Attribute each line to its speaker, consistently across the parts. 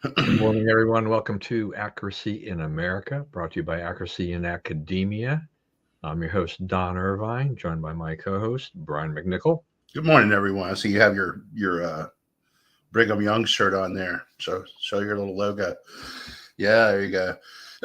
Speaker 1: Good morning, everyone. Welcome to Accuracy in America, brought to you by Accuracy in Academia. I'm your host, Don Irvine, joined by my co-host, Brian McNichol.
Speaker 2: Good morning, everyone. I see you have your Brigham Young shirt on there. So show your little logo. Yeah, there you go.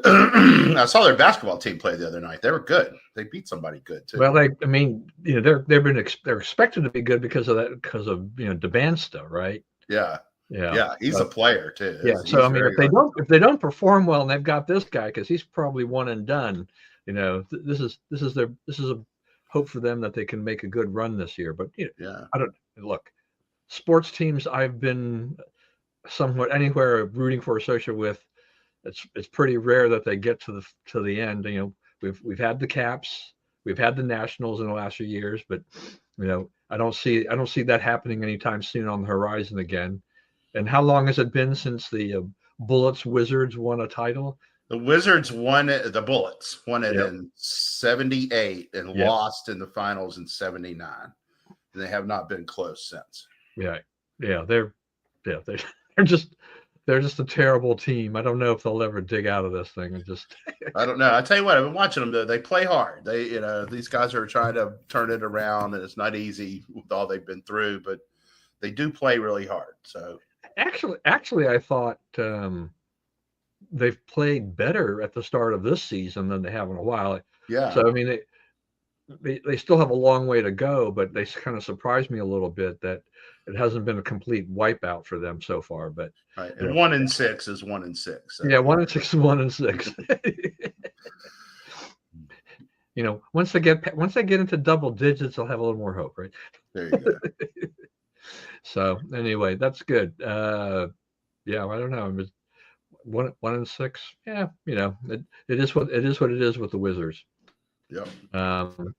Speaker 2: I saw their basketball team play the other night. They were good. They beat somebody good too.
Speaker 1: Well, they're expected to be good because of that, because of Debansta, right?
Speaker 2: Yeah,
Speaker 1: Yeah,
Speaker 2: yeah. He's a
Speaker 1: so,
Speaker 2: player too.
Speaker 1: yeah. So
Speaker 2: He's
Speaker 1: I mean,
Speaker 2: very
Speaker 1: if they don't perform well, and they've got this guy because he's probably one and done. This is a hope for them that they can make a good run this year. But
Speaker 2: yeah.
Speaker 1: I don't look. Sports teams I've been somewhat anywhere rooting for or associated with, it's pretty rare that they get to the end. We've had the Caps, we've had the Nationals in the last few years, but I don't see that happening anytime soon on the horizon again. And how long has it been since the Bullets Wizards won a title?
Speaker 2: The Wizards won it. The Bullets won it
Speaker 1: Yep,
Speaker 2: in '78 and
Speaker 1: yep,
Speaker 2: lost in the finals in '79. And they have not been close since.
Speaker 1: yeah, yeah. They're they're just they're just a terrible team. I don't know if they'll ever dig out of this thing and just
Speaker 2: I don't know. I tell you what, I've been watching them. Though. They play hard. These guys are trying to turn it around, and it's not easy with all they've been through, but they do play really hard. So
Speaker 1: actually, I thought they've played better at the start of this season than they have in a while.
Speaker 2: yeah,
Speaker 1: So I mean, they still have a long way to go, but they kind of surprised me a little bit that it hasn't been a complete wipeout for them so far. But
Speaker 2: right.
Speaker 1: you
Speaker 2: And
Speaker 1: know,
Speaker 2: 1-6 is 1-6.
Speaker 1: yeah,
Speaker 2: So
Speaker 1: 1-6 is 1-6. Once they get into double digits, they'll have a little more hope, right?
Speaker 2: there you go.
Speaker 1: So anyway, that's good. Yeah, I don't know. I mean, 1-6. Yeah, it is what it is with the Wizards.
Speaker 2: Yep.
Speaker 1: Um,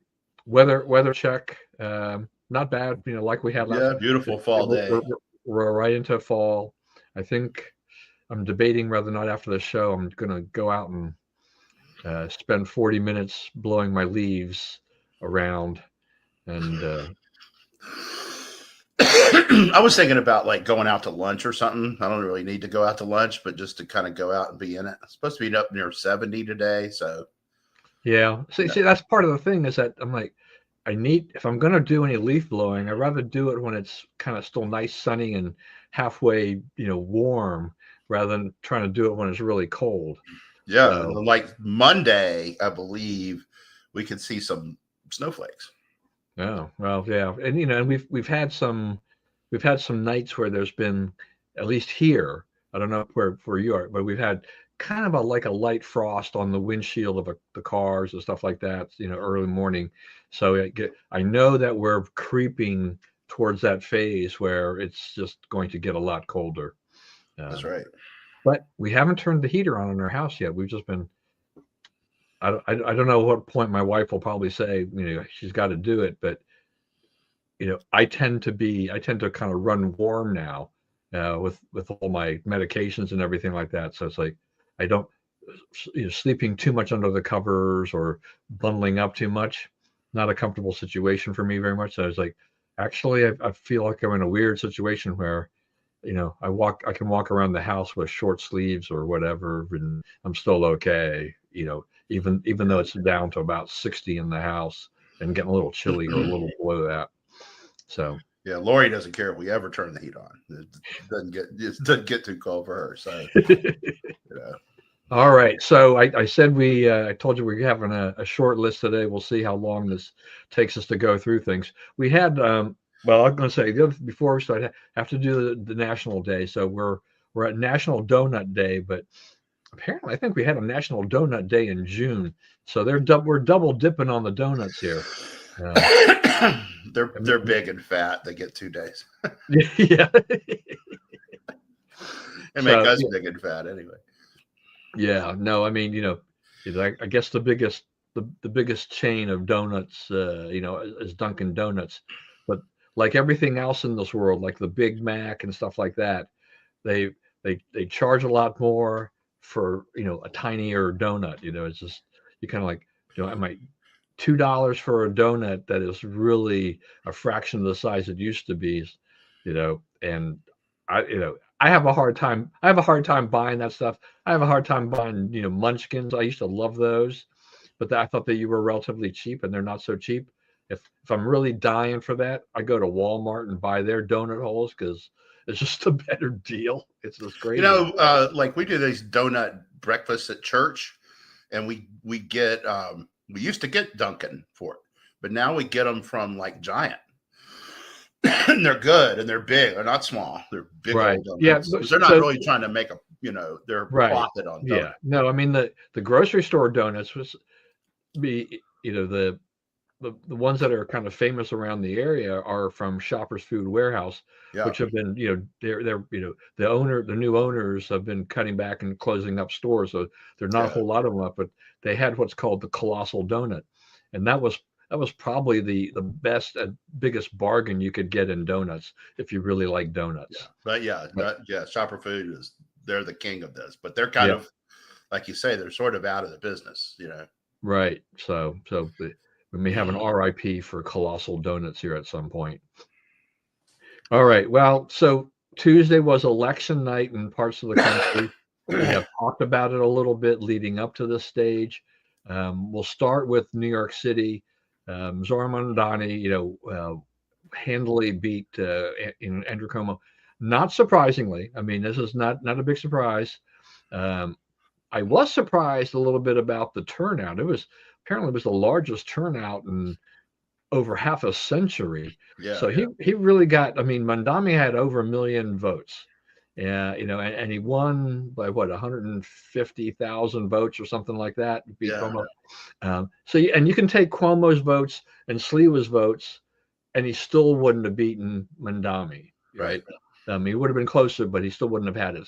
Speaker 1: weather check, not bad. Like we had last.
Speaker 2: Yeah, beautiful fall
Speaker 1: We're,
Speaker 2: day.
Speaker 1: we're, we're right into fall. I think I'm debating whether or not after the show I'm going to go out and spend 40 minutes blowing my leaves around. And
Speaker 2: I was thinking about like going out to lunch or something. I don't really need to go out to lunch, but just to kind of go out and be in it. It's supposed to be up near 70 today, so
Speaker 1: yeah, see,
Speaker 2: yeah,
Speaker 1: see, that's part of the thing is that I'm like, if I'm going to do any leaf blowing, I'd rather do it when it's kind of still nice, sunny, and halfway, warm, rather than trying to do it when it's really cold.
Speaker 2: yeah. And
Speaker 1: So,
Speaker 2: then, like Monday, I believe we could see some snowflakes.
Speaker 1: yeah, well, yeah, and we've had some nights where there's been, at least here, I don't know where you are, but we've had kind of like a light frost on the windshield of the cars and stuff like that, early morning. So I know that we're creeping towards that phase where it's just going to get a lot colder.
Speaker 2: That's
Speaker 1: Um,
Speaker 2: right.
Speaker 1: but we haven't turned the heater on in our house yet. We've just been. I don't know what point my wife will probably say, she's got to do it, but I tend to kind of run warm now, with all my medications and everything like that. So it's like I don't, sleeping too much under the covers or bundling up too much, not a comfortable situation for me very much. So I was like, actually, I feel like I'm in a weird situation where, I can walk around the house with short sleeves or whatever, and I'm still okay. Even though it's down to about 60 in the house and getting a little chilly or a little below that. So
Speaker 2: Yeah, Lori doesn't care if we ever turn the heat on. It doesn't get too cold for her. So yeah,
Speaker 1: all right. So I said I told you we're having a short list today. We'll see how long this takes us to go through things. We had, well, I'm going to say before we start, I have to do the National Day. So we're at National Donut Day, but apparently I think we had a National Donut Day in June. So we're double dipping on the donuts here. Uh,
Speaker 2: they're big and fat. They get 2 days.
Speaker 1: yeah.
Speaker 2: They make
Speaker 1: So
Speaker 2: us big and fat anyway.
Speaker 1: yeah, no, I mean, I guess the biggest chain of donuts, is Dunkin' Donuts, but like everything else in this world, like the Big Mac and stuff like that, they they charge a lot more for a tinier donut. It's just you kind of like I might $2 for a donut that is really a fraction of the size it used to be, and I I have a hard time. I have a hard time buying that stuff. I have a hard time buying, Munchkins. I used to love those, but I thought that you were relatively cheap, and they're not so cheap. If I'm really dying for that, I go to Walmart and buy their donut holes because it's just a better deal. It's just
Speaker 2: You
Speaker 1: crazy.
Speaker 2: know, like we do these donut breakfasts at church, and we get we used to get Dunkin' for it, but now we get them from like Giant. And they're good and they're big. They're not small. They're big
Speaker 1: Right.
Speaker 2: old
Speaker 1: Yeah.
Speaker 2: donuts. Because they're not really trying to make their
Speaker 1: Right.
Speaker 2: profit on
Speaker 1: Yeah.
Speaker 2: donuts.
Speaker 1: No, I mean the grocery store donuts was be the ones that are kind of famous around the area are from Shoppers Food Warehouse,
Speaker 2: Yeah.
Speaker 1: which have been, they're the new owners have been cutting back and closing up stores, so there are not a
Speaker 2: Yeah.
Speaker 1: whole lot of them up, but they had what's called the Colossal Donut, and that was probably the best and biggest bargain you could get in donuts if you really like
Speaker 2: Yeah.
Speaker 1: donuts.
Speaker 2: But yeah,
Speaker 1: But
Speaker 2: Shopper Food they're the king of this, but they're kind
Speaker 1: yeah,
Speaker 2: of like you say, they're sort of out of the business,
Speaker 1: right. So we may have an R.I.P. for Colossal Donuts here at some point. All right. Well, so Tuesday was election night in parts of the country. We have talked about it a little bit leading up to this stage. We'll start with New York City. Zohar Mamdani, handily beat Andrew Cuomo. Not surprisingly. I mean, this is not a big surprise. Um, I was surprised a little bit about the turnout. It was the largest turnout in over half a century.
Speaker 2: Yeah,
Speaker 1: So
Speaker 2: yeah.
Speaker 1: he really got. I mean, Mandami had over 1 million votes. Yeah, and he won by what 150,000 votes or something like that. Beat
Speaker 2: Yeah.
Speaker 1: Cuomo. And you can take Cuomo's votes and Sliwa's votes, and he still wouldn't have beaten Mandami,
Speaker 2: Right.
Speaker 1: right? He would have been closer, but he still wouldn't have had it.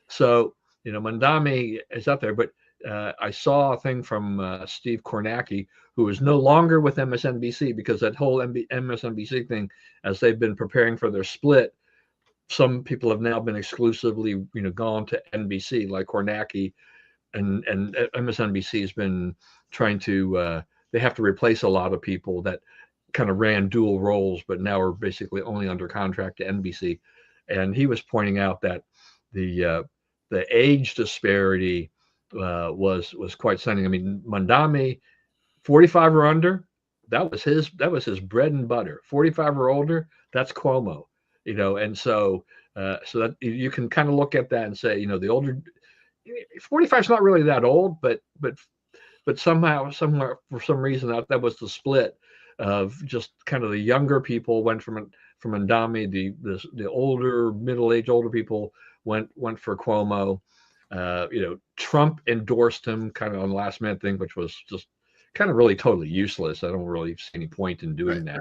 Speaker 1: So Mandami is up there. But I saw a thing from Steve Kornacki, who is no longer with MSNBC because that whole MSNBC thing, as they've been preparing for their split, some people have now been exclusively, gone to NBC, like Kornacki, and MSNBC has been trying to. They have to replace a lot of people that kind of ran dual roles, but now are basically only under contract to NBC. And he was pointing out that the age disparity was quite stunning. I mean, Mandami, 45 or under, that was his bread and butter. 45 or older, that's Cuomo, and so that you can kind of look at that and say, the older 45 is not really that old, but somehow, somewhere, for some reason, that was the split of just kind of the younger people went from Mandami, the older, middle-aged, older people went for Cuomo. Trump endorsed him kind of on the last minute thing, which was just kind of really totally useless. I don't really see any point in doing
Speaker 2: Right.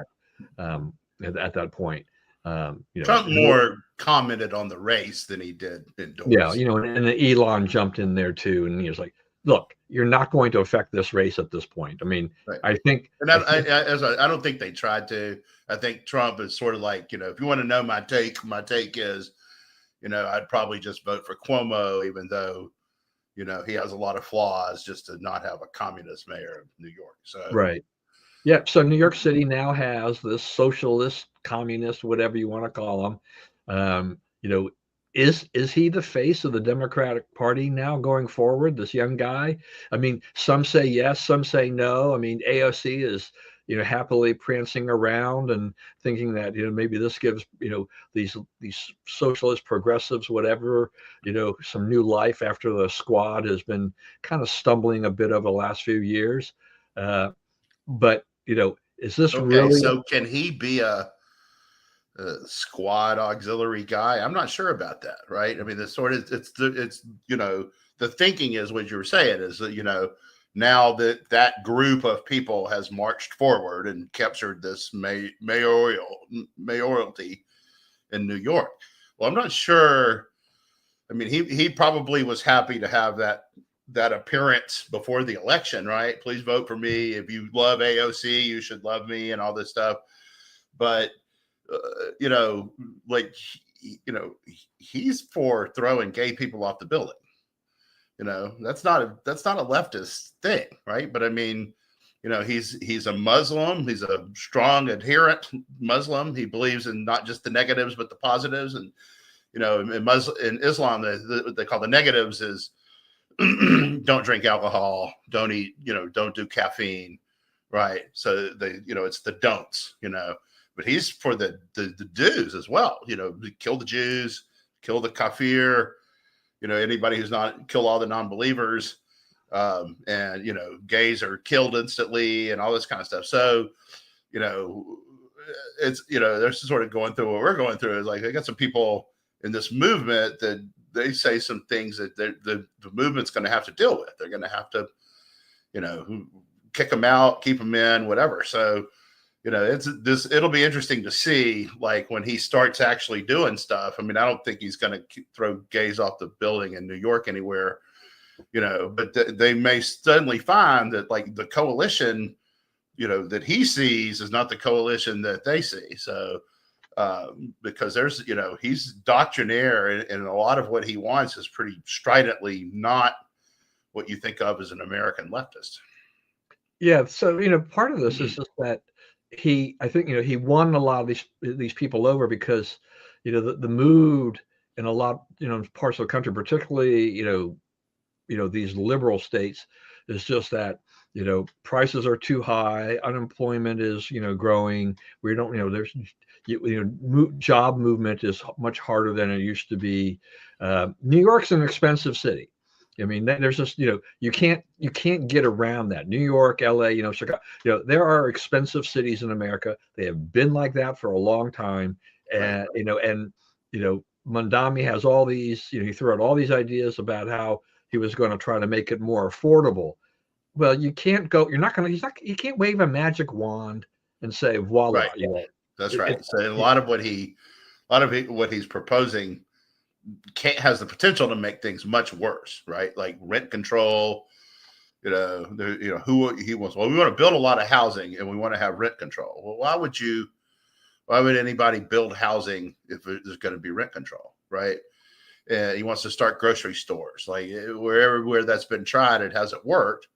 Speaker 1: that at that point.
Speaker 2: Trump more commented on the race than he did endorse.
Speaker 1: Yeah, and Elon jumped in there too, and he was like, "Look, you're not going to affect this race at this point." I mean,
Speaker 2: Right.
Speaker 1: I think,
Speaker 2: and I don't think they tried to. I think Trump is sort of like, if you want to know my take is, I'd probably just vote for Cuomo, even though, he has a lot of flaws, just to not have a communist mayor of New York. So
Speaker 1: right. Yeah, so New York City now has this socialist, communist, whatever you want to call him. Is he the face of the Democratic Party now going forward? This young guy. I mean, some say yes, some say no. I mean, AOC is happily prancing around and thinking that maybe this gives these socialist progressives, whatever, some new life after the squad has been kind of stumbling a bit over the last few years. But is this
Speaker 2: okay?
Speaker 1: really?
Speaker 2: So can he be a squad auxiliary guy? I'm not sure about that. Right? I mean, the thinking is what you were saying is that now that group of people has marched forward and captured this mayoralty in New York. Well, I'm not sure. I mean, he probably was happy to have that appearance before the election, right? Please vote for me. If you love AOC, you should love me, and all this stuff. But he's for throwing gay people off the building. That's not a leftist thing, right? But I mean, he's a Muslim. He's a strong adherent Muslim. He believes in not just the negatives but the positives, and in Islam, they call the negatives is don't drink alcohol, don't eat, don't do caffeine, right? So it's the don'ts, but he's for the do's as well, kill the Jews, kill the kafir, anybody who's not, kill all the non-believers, and gays are killed instantly and all this kind of stuff. So it's they're sort of going through what we're going through. Is like they got some people in this movement that they say some things that the movement's going to have to deal with. They're going to have to kick them out, keep them in, whatever. So it'll be interesting to see, like, when he starts actually doing stuff. I mean, I don't think he's going to throw gays off the building in New York anywhere, but they may suddenly find that, like, the coalition that he sees is not the coalition that they see. So because there's he's doctrinaire, and a lot of what he wants is pretty stridently not what you think of as an American leftist.
Speaker 1: Yeah, so part of this is just that I think he won a lot of these people over because the mood in a lot parts of the country, particularly these liberal states, is just that prices are too high, unemployment is growing. We don't there's job movement is much harder than it used to be. New York's an expensive city. I mean, there's just you can't get around that. New York, LA, Chicago, there are expensive cities in America. They have been like that for a long time, and Mondami has all these. He threw out all these ideas about how he was going to try to make it more affordable. Well, you can't go. You're not going to. You can't wave a magic wand and say voila.
Speaker 2: Right. That's right. So a lot of what he's proposing has the potential to make things much worse, right? Like rent control. Who he wants. Well, we want to build a lot of housing and we want to have rent control. Well, why would anybody build housing if there's going to be rent control, right? And he wants to start grocery stores. Like where that's been tried, it hasn't worked.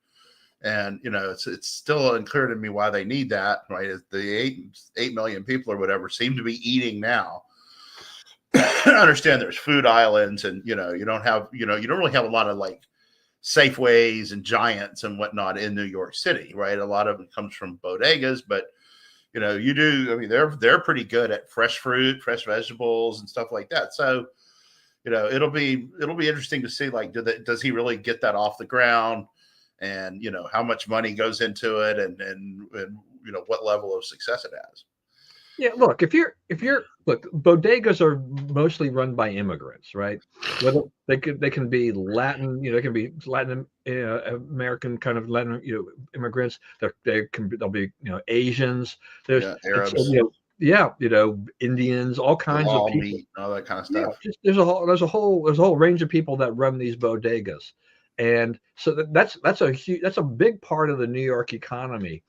Speaker 2: And it's still unclear to me why they need that, right? The 8 million people or whatever seem to be eating now. I understand there's food islands, and you don't really have a lot of like Safeways and Giants and whatnot in New York City, right? A lot of it comes from bodegas, but you do. I mean, they're pretty good at fresh fruit, fresh vegetables, and stuff like that. So it'll be interesting to see, like, does he really get that off the ground? And how much money goes into it, and what level of success it has.
Speaker 1: Yeah, look, bodegas are mostly run by immigrants, right? Whether they can be Latin, they can be Latin American kind of Latin immigrants. They'll be Asians. There's
Speaker 2: Arabs.
Speaker 1: Indians, all kinds of people,
Speaker 2: meat, all that kind of stuff.
Speaker 1: There's a whole range of people that run these bodegas. And so that's a big part of the New York economy.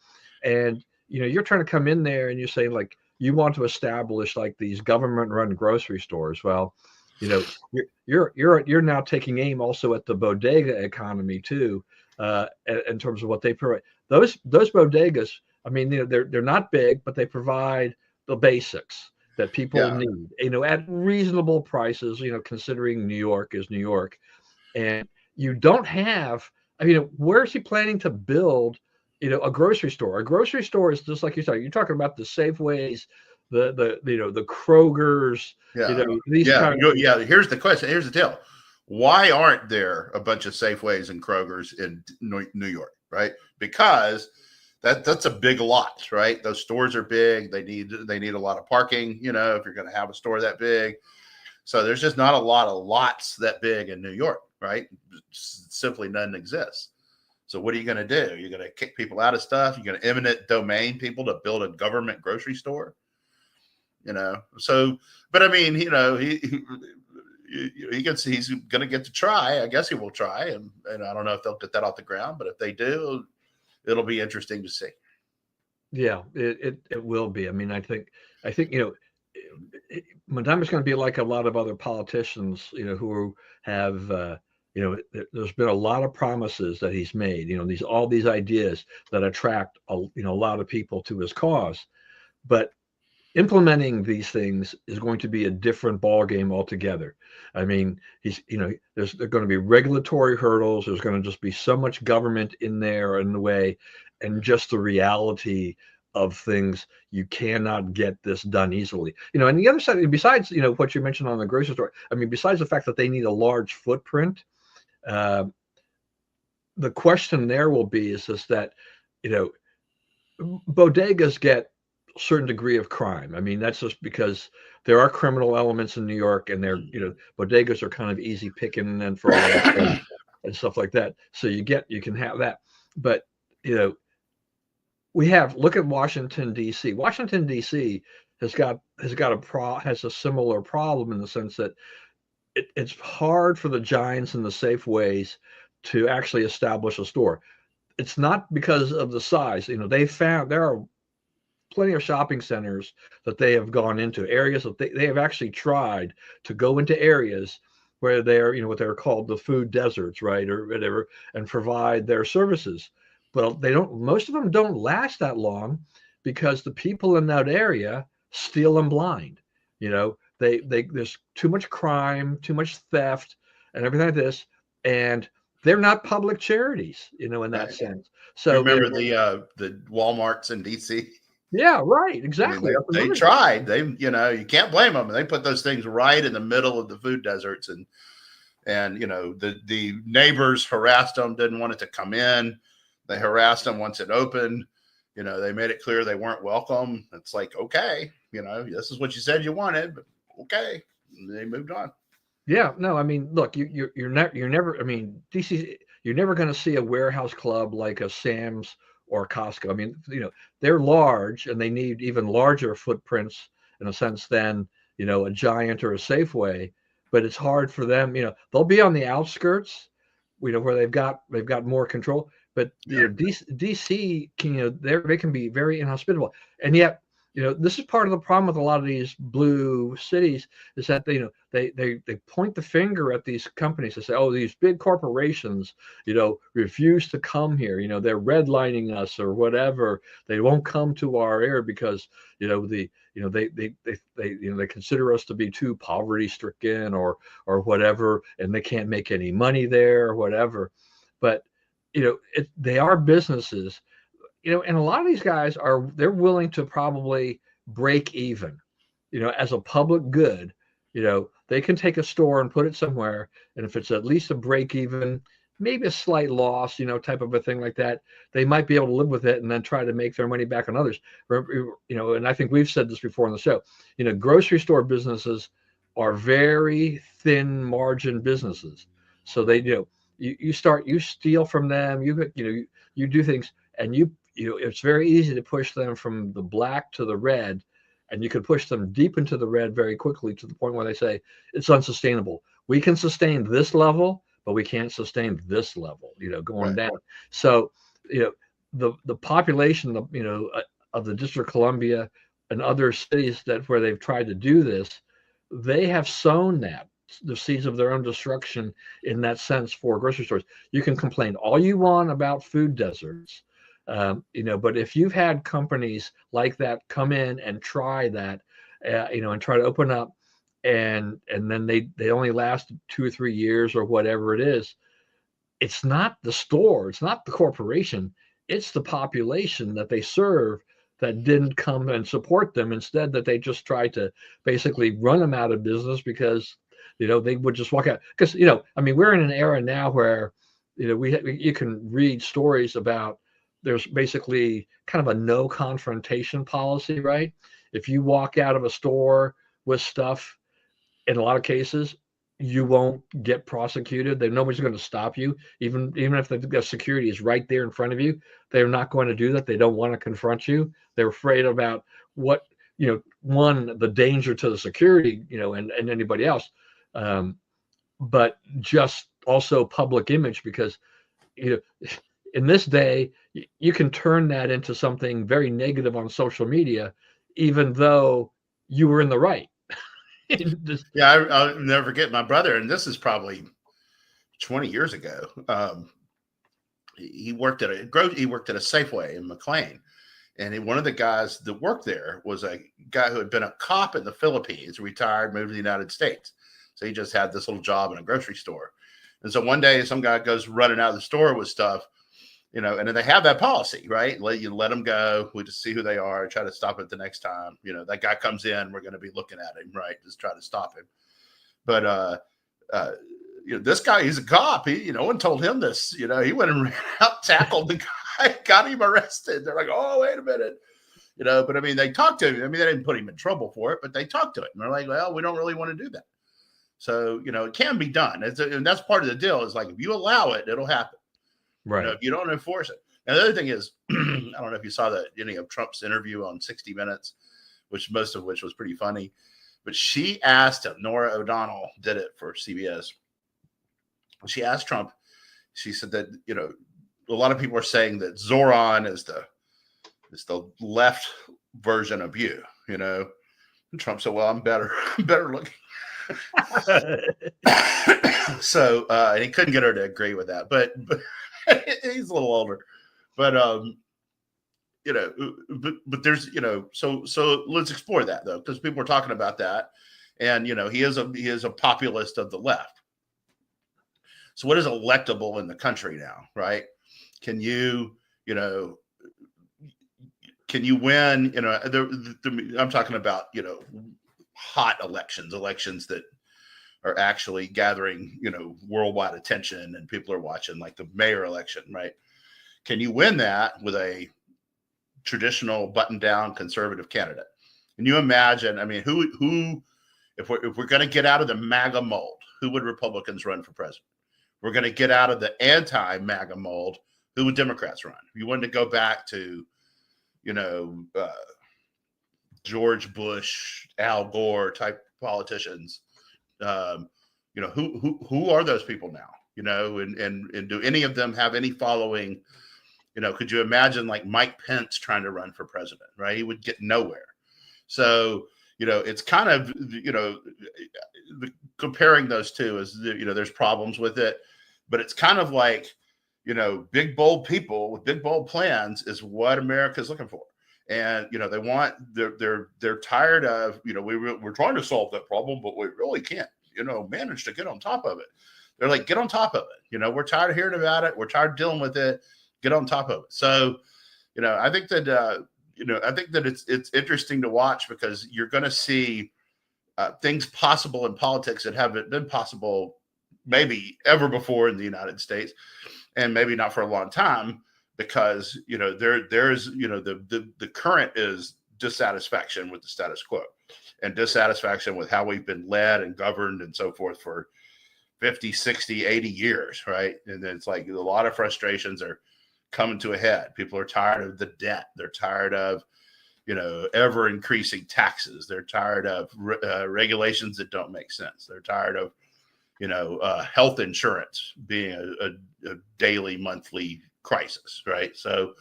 Speaker 1: And you're trying to come in there and you're saying, like, you want to establish like these government-run grocery stores. Well, you're now taking aim also at the bodega economy too, in terms of what they provide. Those bodegas, I mean, they're not big, but they provide the basics that people need, at reasonable prices, considering New York is New York. And you don't have, where is he planning to build, a grocery store? A grocery store is just like you said, you're talking about the Safeways, the Krogers,
Speaker 2: Here's the question. Here's the deal. Why aren't there a bunch of Safeways and Krogers in New York, right? Because that's a big lot, right? Those stores are big. They need a lot of parking, if you're going to have a store that big. So there's just not a lot of lots that big in New York, right? Simply none exists. So what are you going to do? You're going to kick people out of stuff. You're going to eminent domain people to build a government grocery store, So, but I mean, he's going to get to try. I guess he will try, and I don't know if they'll get that off the ground, but if they do, it'll be interesting to see.
Speaker 1: Yeah, it will be. I mean, I think Mondami's going to be like a lot of other politicians, who have, there's been a lot of promises that he's made, all these ideas that attract a lot of people to his cause, but implementing these things is going to be a different ball game altogether. I mean, there's going to be regulatory hurdles. There's going to just be so much government in there in the way, and just the reality of things. You cannot get this done easily. And the other side, besides what you mentioned on the grocery store, I mean, besides the fact that they need a large footprint, uh, the question there will be is just that you know bodegas get a certain degree of crime. I mean, that's just because there are criminal elements in New York, and bodegas are kind of easy picking and for all that and stuff like that. So you can have that, but you know, look at Washington D.C. Washington D.C. has a similar problem in the sense that it's hard for the giants and the Safeways to actually establish a store. It's not because of the size. They found there are plenty of shopping centers that they have gone into, areas that they have actually tried to go into areas where they're, what they're called the food deserts, right, or whatever, and provide their services. But most of them don't last that long because the people in that area steal them blind. There's too much crime, too much theft, and everything like this, and they're not public charities, in that sense. So
Speaker 2: you remember the Walmarts in DC?
Speaker 1: Yeah, right. Exactly.
Speaker 2: I mean, they tried. You can't blame them. They put those things right in the middle of the food deserts, and the neighbors harassed them, didn't want it to come in. They harassed them once it opened. They made it clear they weren't welcome. It's like, okay, this is what you said you wanted, but okay. And they moved on.
Speaker 1: Yeah, no, I mean, look, you're never. I mean, DC, you're never going to see a warehouse club like a Sam's or Costco. I mean, they're large and they need even larger footprints in a sense than a Giant or a Safeway. But it's hard for them. They'll be on the outskirts, where they've got more control. But DC can they can be very inhospitable, and yet this is part of the problem with a lot of these blue cities is that they point the finger at these companies and say, oh, these big corporations refuse to come here, they're redlining us or whatever, they won't come to our area because they consider us to be too poverty stricken or whatever, and they can't make any money there or whatever. But they are businesses, and a lot of these guys they're willing to probably break even, as a public good. They can take a store and put it somewhere, and if it's at least a break even, maybe a slight loss, type of a thing like that, they might be able to live with it and then try to make their money back on others. And I think we've said this before on the show, grocery store businesses are very thin margin businesses. So they do. You steal from them, you do things, and it's very easy to push them from the black to the red, and you can push them deep into the red very quickly to the point where they say it's unsustainable. We can sustain this level, but we can't sustain this level, going down. So, the population of, of the District of Columbia and other cities where they've tried to do this, they have sown the seeds of their own destruction in that sense for grocery stores. You can complain all you want about food deserts, but if you've had companies like that come in and try that, and try to open up, and then they only last 2 or 3 years or whatever it is, it's not the store, it's not the corporation, it's the population that they serve that didn't come and support them. Instead, that they just tried to basically run them out of business because they would just walk out. Because I mean, we're in an era now where you can read stories about there's basically kind of a no confrontation policy, right? If you walk out of a store with stuff, in a lot of cases, you won't get prosecuted. Nobody's going to stop you, even if the security is right there in front of you. They're not going to do that. They don't want to confront you. They're afraid about what one, the danger to the security, and anybody else, but just also public image, because in this day you can turn that into something very negative on social media, even though you were in the right.
Speaker 2: I'll never forget my brother, and this is probably 20 years ago. He worked at a Safeway in McLean, And one of the guys that worked there was a guy who had been a cop in the Philippines, retired, moved to the United States. So he just had this little job in a grocery store. And so one day some guy goes running out of the store with stuff, and then they have that policy, right? You let them go. We just see who they are, try to stop it the next time. That guy comes in, we're going to be looking at him, right? Just try to stop him. But this guy, he's a cop. No one told him this. He went and ran out, tackled the guy, got him arrested. They're like, oh, wait a minute. But I mean, they talked to him. I mean, they didn't put him in trouble for it, but they talked to him. And they're like, well, we don't really want to do that. So, it can be done. And that's part of the deal is like, if you allow it, it'll happen.
Speaker 1: Right.
Speaker 2: If you don't enforce it. And the other thing is, I don't know if you saw any of Trump's interview on 60 Minutes, most of which was pretty funny. But she asked him, Nora O'Donnell did it for CBS. She asked Trump, she said that, a lot of people are saying that Zoran is the left version of you, And Trump said, well, I'm better looking. So, and he couldn't get her to agree with that, but he's a little older, but there's, so let's explore that though, because people are talking about that, and he is a populist of the left. So what is electable in the country now, right? Can you win? I'm talking about hot elections that are actually gathering worldwide attention and people are watching, like the mayor election, right? Can you win that with a traditional button-down conservative candidate? Can you imagine? I mean, who if we're going to get out of the MAGA mold, who would Republicans run for president? We're going to get out of the anti-MAGA mold, who would Democrats run? If you wanted to go back to, George Bush, Al Gore type politicians, who are those people now? And do any of them have any following? Could you imagine like Mike Pence trying to run for president, right? He would get nowhere. So, it's kind of, comparing those two is, there's problems with it, but it's kind of like, big, bold people with big, bold plans is what America's looking for. And, they're tired of, we're trying to solve that problem, but we really can't, manage to get on top of it. They're like, get on top of it. We're tired of hearing about it. We're tired of dealing with it. Get on top of it. So, I think that, it's interesting to watch because you're going to see things possible in politics that haven't been possible maybe ever before in the United States, and maybe not for a long time, because there's the current is dissatisfaction with the status quo and dissatisfaction with how we've been led and governed and so forth for 50, 60, 80 years, right? And it's like a lot of frustrations are coming to a head. People are tired of the debt. They're tired of ever increasing taxes. They're tired of regulations that don't make sense. They're tired of health insurance being a daily, monthly crisis, right? So,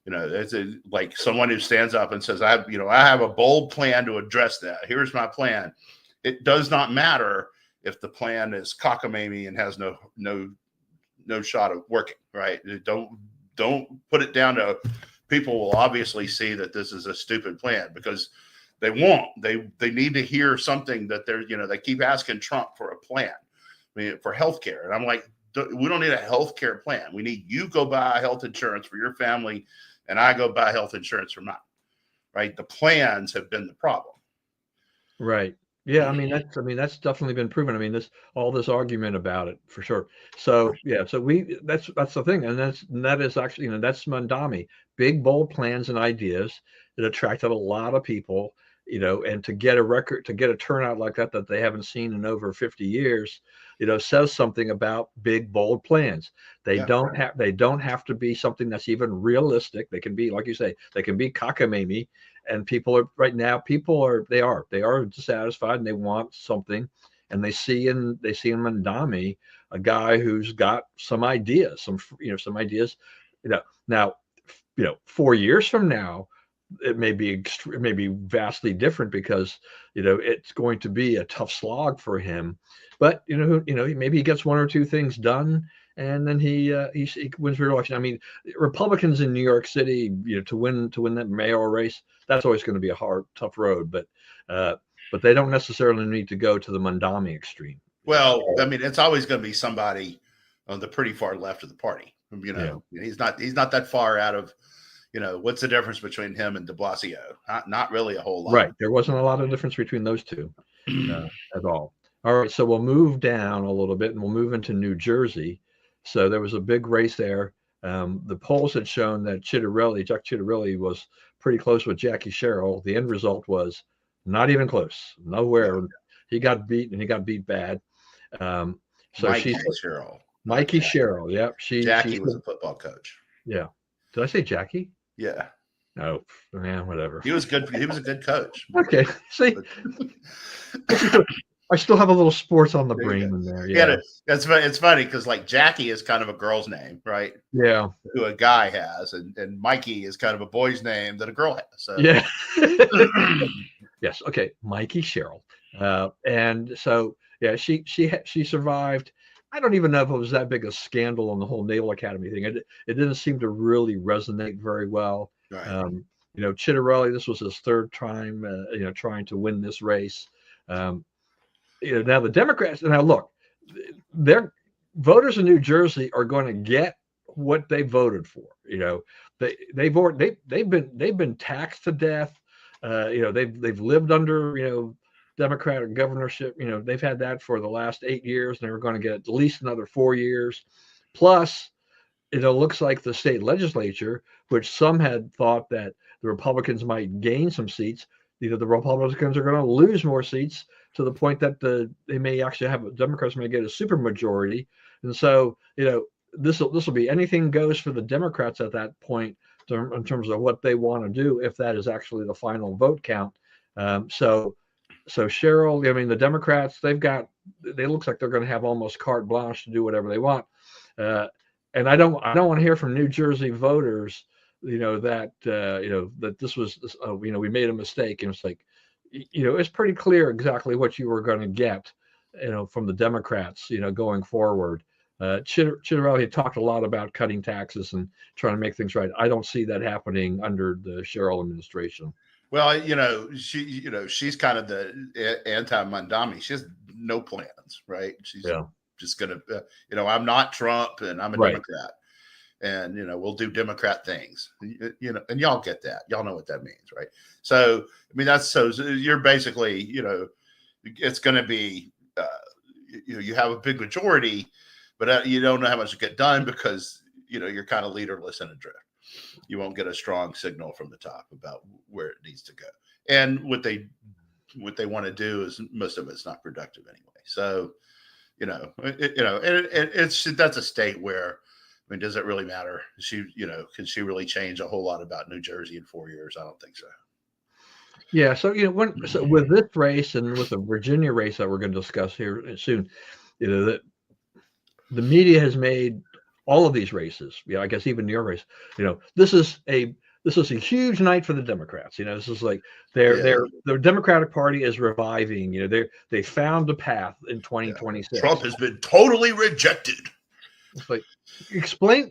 Speaker 2: it's like someone who stands up and says, I have a bold plan to address that. Here's my plan. It does not matter if the plan is cockamamie and has no shot of working, right? Don't put it down to people will obviously see that this is a stupid plan because they won't. They need to hear something that they keep asking Trump for a plan. I mean, for healthcare. And I'm like, we don't need a healthcare plan. We need you go buy health insurance for your family and I go buy health insurance for mine, right? The plans have been the problem.
Speaker 1: Right. Yeah. That's definitely been proven. All this argument about it for sure. So yeah, so that's the thing. And that is actually, that's Mandami, big, bold plans and ideas that attracted a lot of people, and to get a turnout like that they haven't seen in over 50 years, says something about big, bold plans. They don't have to be something that's even realistic. They can be, like you say, they can be cockamamie. And people are dissatisfied and they want something, and they see in Mandami a guy who's got some ideas, some ideas. Now, 4 years from now, it may be vastly different because it's going to be a tough slog for him. But maybe he gets one or two things done, and then he wins re-election. I mean, Republicans in New York City, to win that mayoral race, that's always going to be a hard, tough road. But they don't necessarily need to go to the Mondami extreme.
Speaker 2: Well, I mean, it's always going to be somebody on the pretty far left of the party. He's not that far out of, what's the difference between him and de Blasio? Not really a whole lot.
Speaker 1: Right. There wasn't a lot of difference between those two at all. All right. So we'll move down a little bit and we'll move into New Jersey. So there was a big race there. The polls had shown that Jack Ciattarelli was pretty close with Jackie Sherrill. The end result was not even close. Nowhere. He got beat, and he got beat bad. So Mikey Sherrill. Yep.
Speaker 2: Jackie was a football coach.
Speaker 1: Yeah. Did I say Jackie?
Speaker 2: Yeah.
Speaker 1: No. Man, whatever.
Speaker 2: He was good. He was a good coach.
Speaker 1: Okay. See, I still have a little sports on the brain in there. Yeah.
Speaker 2: It's funny because like Jackie is kind of a girl's name, right?
Speaker 1: Yeah.
Speaker 2: Who a guy has, and Mikey is kind of a boy's name that a girl has. So.
Speaker 1: Yeah. Yes. Okay. Mikey Sherrill. And so, yeah, she survived. I don't even know if it was that big a scandal on the whole Naval Academy thing. It didn't seem to really resonate very well.
Speaker 2: Right.
Speaker 1: Ciattarelli, this was his third time, trying to win this race. Now the Democrats. Now look, their voters in New Jersey are going to get what they voted for. They've been taxed to death. They've lived under Democratic governorship. They've had that for the last 8 years, and they were going to get at least another 4 years. Plus, it looks like the state legislature, which some had thought that the Republicans might gain some seats, the Republicans are going to lose more seats to the point that they may actually Democrats may get a supermajority. And so, this will be anything goes for the Democrats at that point in terms of what they want to do, if that is actually the final vote count. So Sherrill, I mean, the Democrats, they looks like they're going to have almost carte blanche to do whatever they want. And I don't want to hear from New Jersey voters, that this was, we made a mistake. And it's like, it's pretty clear exactly what you were going to get, from the Democrats, going forward. Ciattarelli had talked a lot about cutting taxes and trying to make things right. I don't see that happening under the Sherrill administration.
Speaker 2: Well, she's kind of the anti-Mondami. She has no plans, right? She's just going to, I'm not Trump and I'm a Democrat. And, we'll do Democrat things, and y'all get that. Y'all know what that means, right? So, I mean, so you're basically, it's going to be, you have a big majority, but you don't know how much to get done because, you're kind of leaderless and adrift. You won't get a strong signal from the top about where it needs to go. And what they want to do is most of it's not productive anyway. So, that's a state where, I mean, does it really matter? Can she really change a whole lot about New Jersey in 4 years? I don't think so.
Speaker 1: Yeah. So, with this race and with the Virginia race that we're going to discuss here soon, that the media has made all of these races, I guess even your race, this is a huge night for the Democrats. This is like the Democratic Party is reviving. They found a path in 2026.
Speaker 2: Trump has been totally rejected.
Speaker 1: It's like, please explain.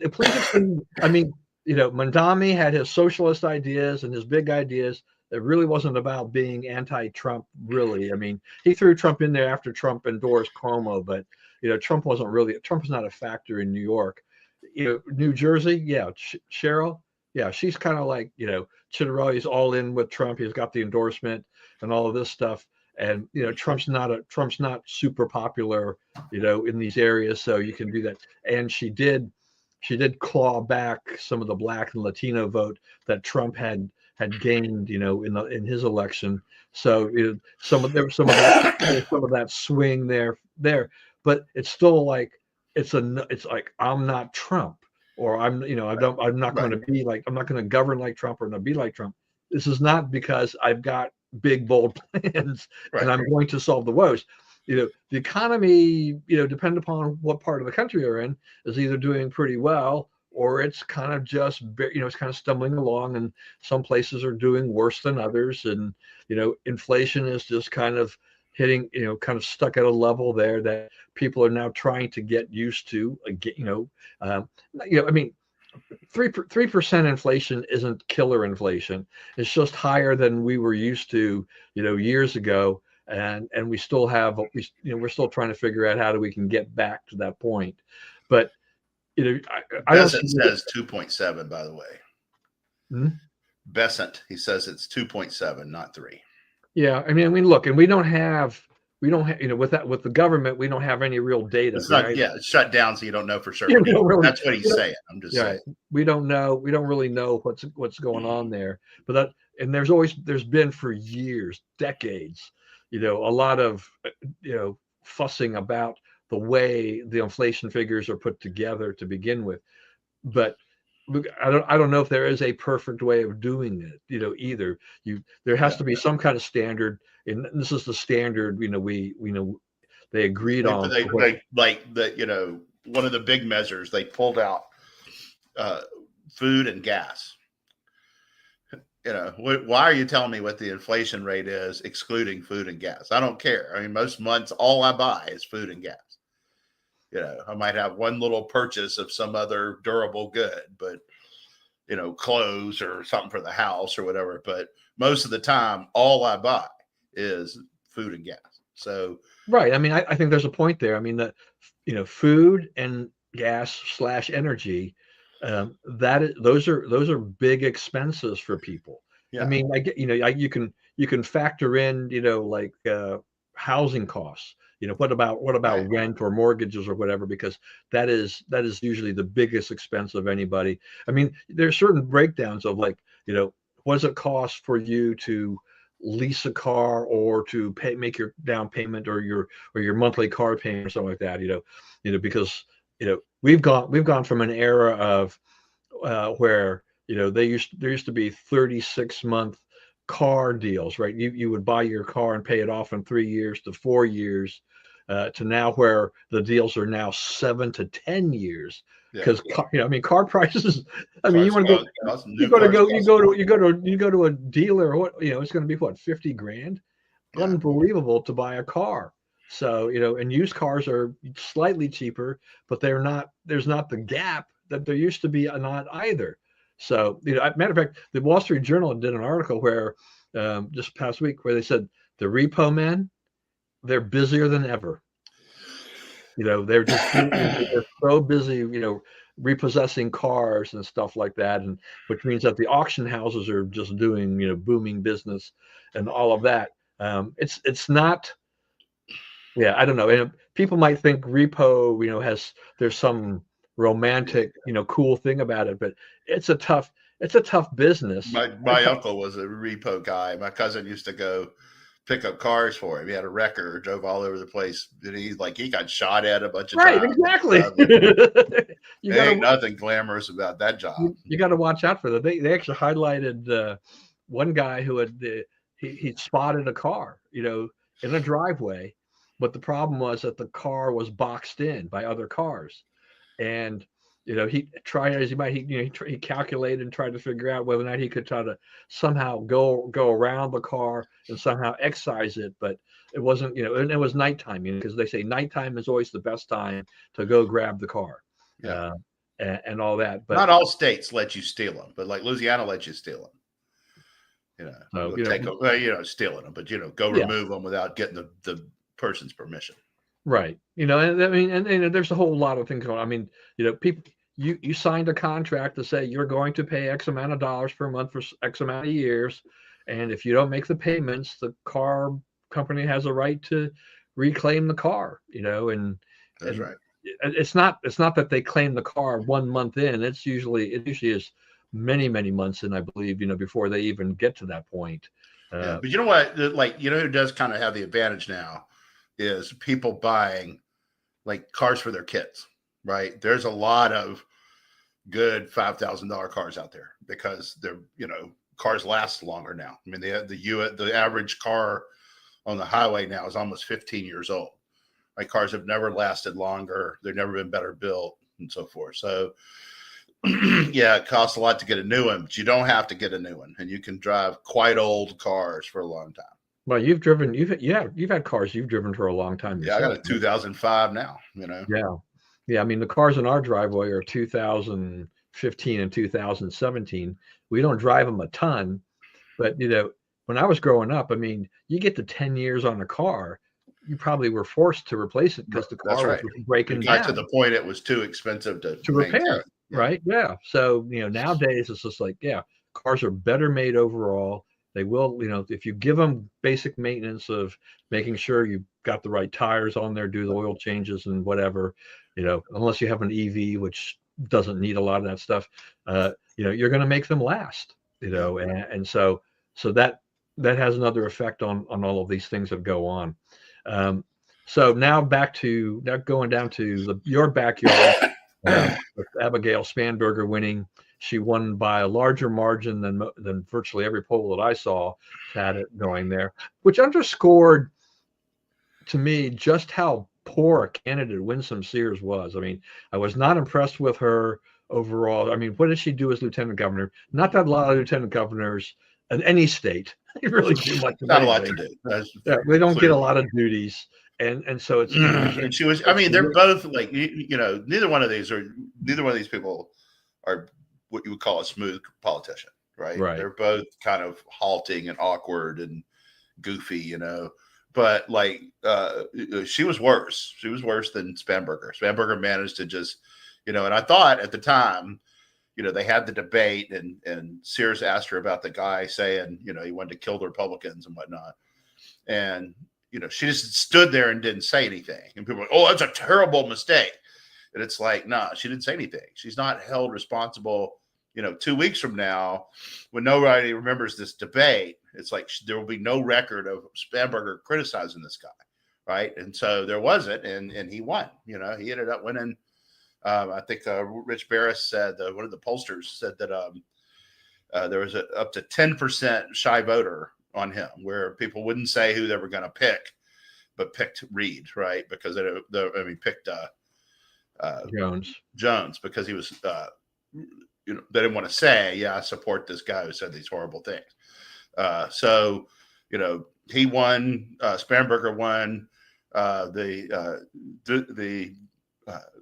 Speaker 1: I mean, Mondami had his socialist ideas and his big ideas. It really wasn't about being anti-Trump, really. I mean, he threw Trump in there after Trump endorsed Cuomo, but Trump was not a factor in New York. New Jersey, Sherrill, she's kind of like, Ciattarelli's all in with Trump. He's got the endorsement and all of this stuff. And Trump's not super popular, in these areas, so you can do that. And she did claw back some of the Black and Latino vote that Trump had gained, in his election. So some of that swing there, but it's still like it's like I'm not Trump, or I'm not going to govern like Trump or not be like Trump. This is not because I've got big bold plans and I'm going to solve the woes. The economy, depending upon what part of the country you're in, is either doing pretty well or it's kind of just, it's kind of stumbling along, and some places are doing worse than others. And, inflation is just kind of hitting, kind of stuck at a level there that people are now trying to get used to. I mean, 3% inflation isn't killer inflation. It's just higher than we were used to, years ago. And we still have, we're still trying to figure out how we can get back to that point. But, I don't
Speaker 2: Besant says 2.7, by the way.
Speaker 1: Hmm?
Speaker 2: Besant, he says it's 2.7, not 3.
Speaker 1: Yeah, I mean, look, and we don't have, with the government, we don't have any real data.
Speaker 2: It's not,
Speaker 1: Right?
Speaker 2: it's shut down, so you don't know for
Speaker 1: You
Speaker 2: certain.
Speaker 1: don't really,
Speaker 2: That's what he's saying. I'm just saying.
Speaker 1: We don't know. We don't really know what's going on there. But and there's been for years, decades, a lot of, fussing about the way the inflation figures are put together to begin with. But look, I don't know if there is a perfect way of doing it, either. There has to be some kind of standard, and this is the standard, we they agreed on.
Speaker 2: One of the big measures they pulled out, food and gas. Why are you telling me what the inflation rate is excluding food and gas? I don't care. I mean, most months all I buy is food and gas. I might have one little purchase of some other durable good, but clothes or something for the house or whatever. But most of the time, all I buy is food and gas. So
Speaker 1: right. I mean, I think there's a point there. I mean, that food and gas / energy, those are big expenses for people.
Speaker 2: yeah.
Speaker 1: I mean, you can factor in, like housing costs. What about
Speaker 2: Right.
Speaker 1: rent or mortgages or whatever, because that is usually the biggest expense of anybody. I mean, there's certain breakdowns of, like, what does it cost for you to lease a car, or to make your down payment, or your monthly car payment, or something like that. Because we've gone from an era of where there used to be 36-month car deals, right? You would buy your car and pay it off in 3 years to 4 years, to now where the deals are now 7 to 10 years. Because I mean, car prices. I mean, you want to go to a dealer. What it's going to be, what, 50 grand?
Speaker 2: Yeah.
Speaker 1: Unbelievable to buy a car. So and used cars are slightly cheaper, but there's not the gap that there used to be, not either. So matter of fact, the Wall Street Journal did an article where just past week, where they said the repo men, they're busier than ever. They're just they're so busy, repossessing cars and stuff like that, and which means that the auction houses are just doing, booming business and all of that. It's not. Yeah, I don't know. And people might think repo, there's some romantic, cool thing about it, but it's a tough business.
Speaker 2: My uncle was a repo guy. My cousin used to go pick up cars for him. He had a wrecker, drove all over the place. And he got shot at a bunch of
Speaker 1: Right,
Speaker 2: times.
Speaker 1: exactly.
Speaker 2: Ain't nothing glamorous about that job.
Speaker 1: You got to watch out for that. They actually highlighted one guy who had he spotted a car, in a driveway, but the problem was that the car was boxed in by other cars, and he tried as he might, he calculated and tried to figure out whether or not he could try to somehow go around the car and somehow excise it, but it wasn't, and it was nighttime, because they say nighttime is always the best time to go grab the car.
Speaker 2: Yeah.
Speaker 1: And all that, but
Speaker 2: not all states let you steal them, but like Louisiana lets you steal them. Stealing them, but go remove them without getting the person's permission.
Speaker 1: Right. And I mean, and there's a whole lot of things going on. I mean, people, you signed a contract to say you're going to pay X amount of dollars per month for X amount of years, and if you don't make the payments, the car company has a right to reclaim the car. And
Speaker 2: that's right.
Speaker 1: It's not that they claim the car 1 month in. It usually is many months in, I believe, before they even get to that point.
Speaker 2: But you know what? Like, who does kind of have the advantage now is people buying like cars for their kids, right? There's a lot of good $5,000 cars out there because they're, cars last longer now. I mean, the average car on the highway now is almost 15 years old. Like, cars have never lasted longer. They've never been better built and so forth. So Yeah, it costs a lot to get a new one, but you don't have to get a new one, and you can drive quite old cars for a long time.
Speaker 1: Well, you've had cars you've driven for a long time
Speaker 2: Yeah, I got
Speaker 1: yourself.
Speaker 2: a 2005 now.
Speaker 1: Yeah. Yeah. I mean, the cars in our driveway are 2015 and 2017. We don't drive them a ton, but when I was growing up, I mean, you get to 10 years on a car, you probably were forced to replace it because the
Speaker 2: That's
Speaker 1: car was
Speaker 2: right.
Speaker 1: breaking
Speaker 2: It got to
Speaker 1: down
Speaker 2: the point it was too expensive to
Speaker 1: to
Speaker 2: maintain.
Speaker 1: repair, right? Yeah. So, nowadays it's just like, yeah, cars are better made overall. They will, if you give them basic maintenance of making sure you've got the right tires on there, do the oil changes and whatever, unless you have an EV, which doesn't need a lot of that stuff, you're going to make them last, and so that has another effect on all of these things that go on. So now going down to your backyard, with Abigail Spanberger winning. She won by a larger margin than virtually every poll that I saw had it going there, which underscored to me just how poor a candidate Winsome Sears was. I mean, I was not impressed with her overall. I mean, what did she do as lieutenant governor? Not that a lot of lieutenant governors in any state really do much of
Speaker 2: Not a lot to
Speaker 1: anything.
Speaker 2: do.
Speaker 1: Yeah, they don't get a
Speaker 2: Clearly.
Speaker 1: lot of duties, and so it's
Speaker 2: And she was. I mean, they're both like neither one of these people are what you would call a smooth politician, right?
Speaker 1: right.
Speaker 2: They're both kind of halting and awkward and goofy, But she was worse. She was worse than Spanberger. Spanberger managed to just, and I thought at the time, they had the debate and Sears asked her about the guy saying, he wanted to kill the Republicans and whatnot. And, she just stood there and didn't say anything. And people were like, oh, that's a terrible mistake. And it's like, nah, she didn't say anything. She's not held responsible. 2 weeks from now, when nobody remembers this debate, it's like there will be no record of Spanberger criticizing this guy, right? And so there wasn't, and he won. He ended up winning. I think Rich Barris said, one of the pollsters said that there was up to 10% shy voter on him, where people wouldn't say who they were going to pick, but picked Reed, right? Because picked Jones because he was. They didn't want to say, yeah, I support this guy who said these horrible things. So he won. Spanberger won. The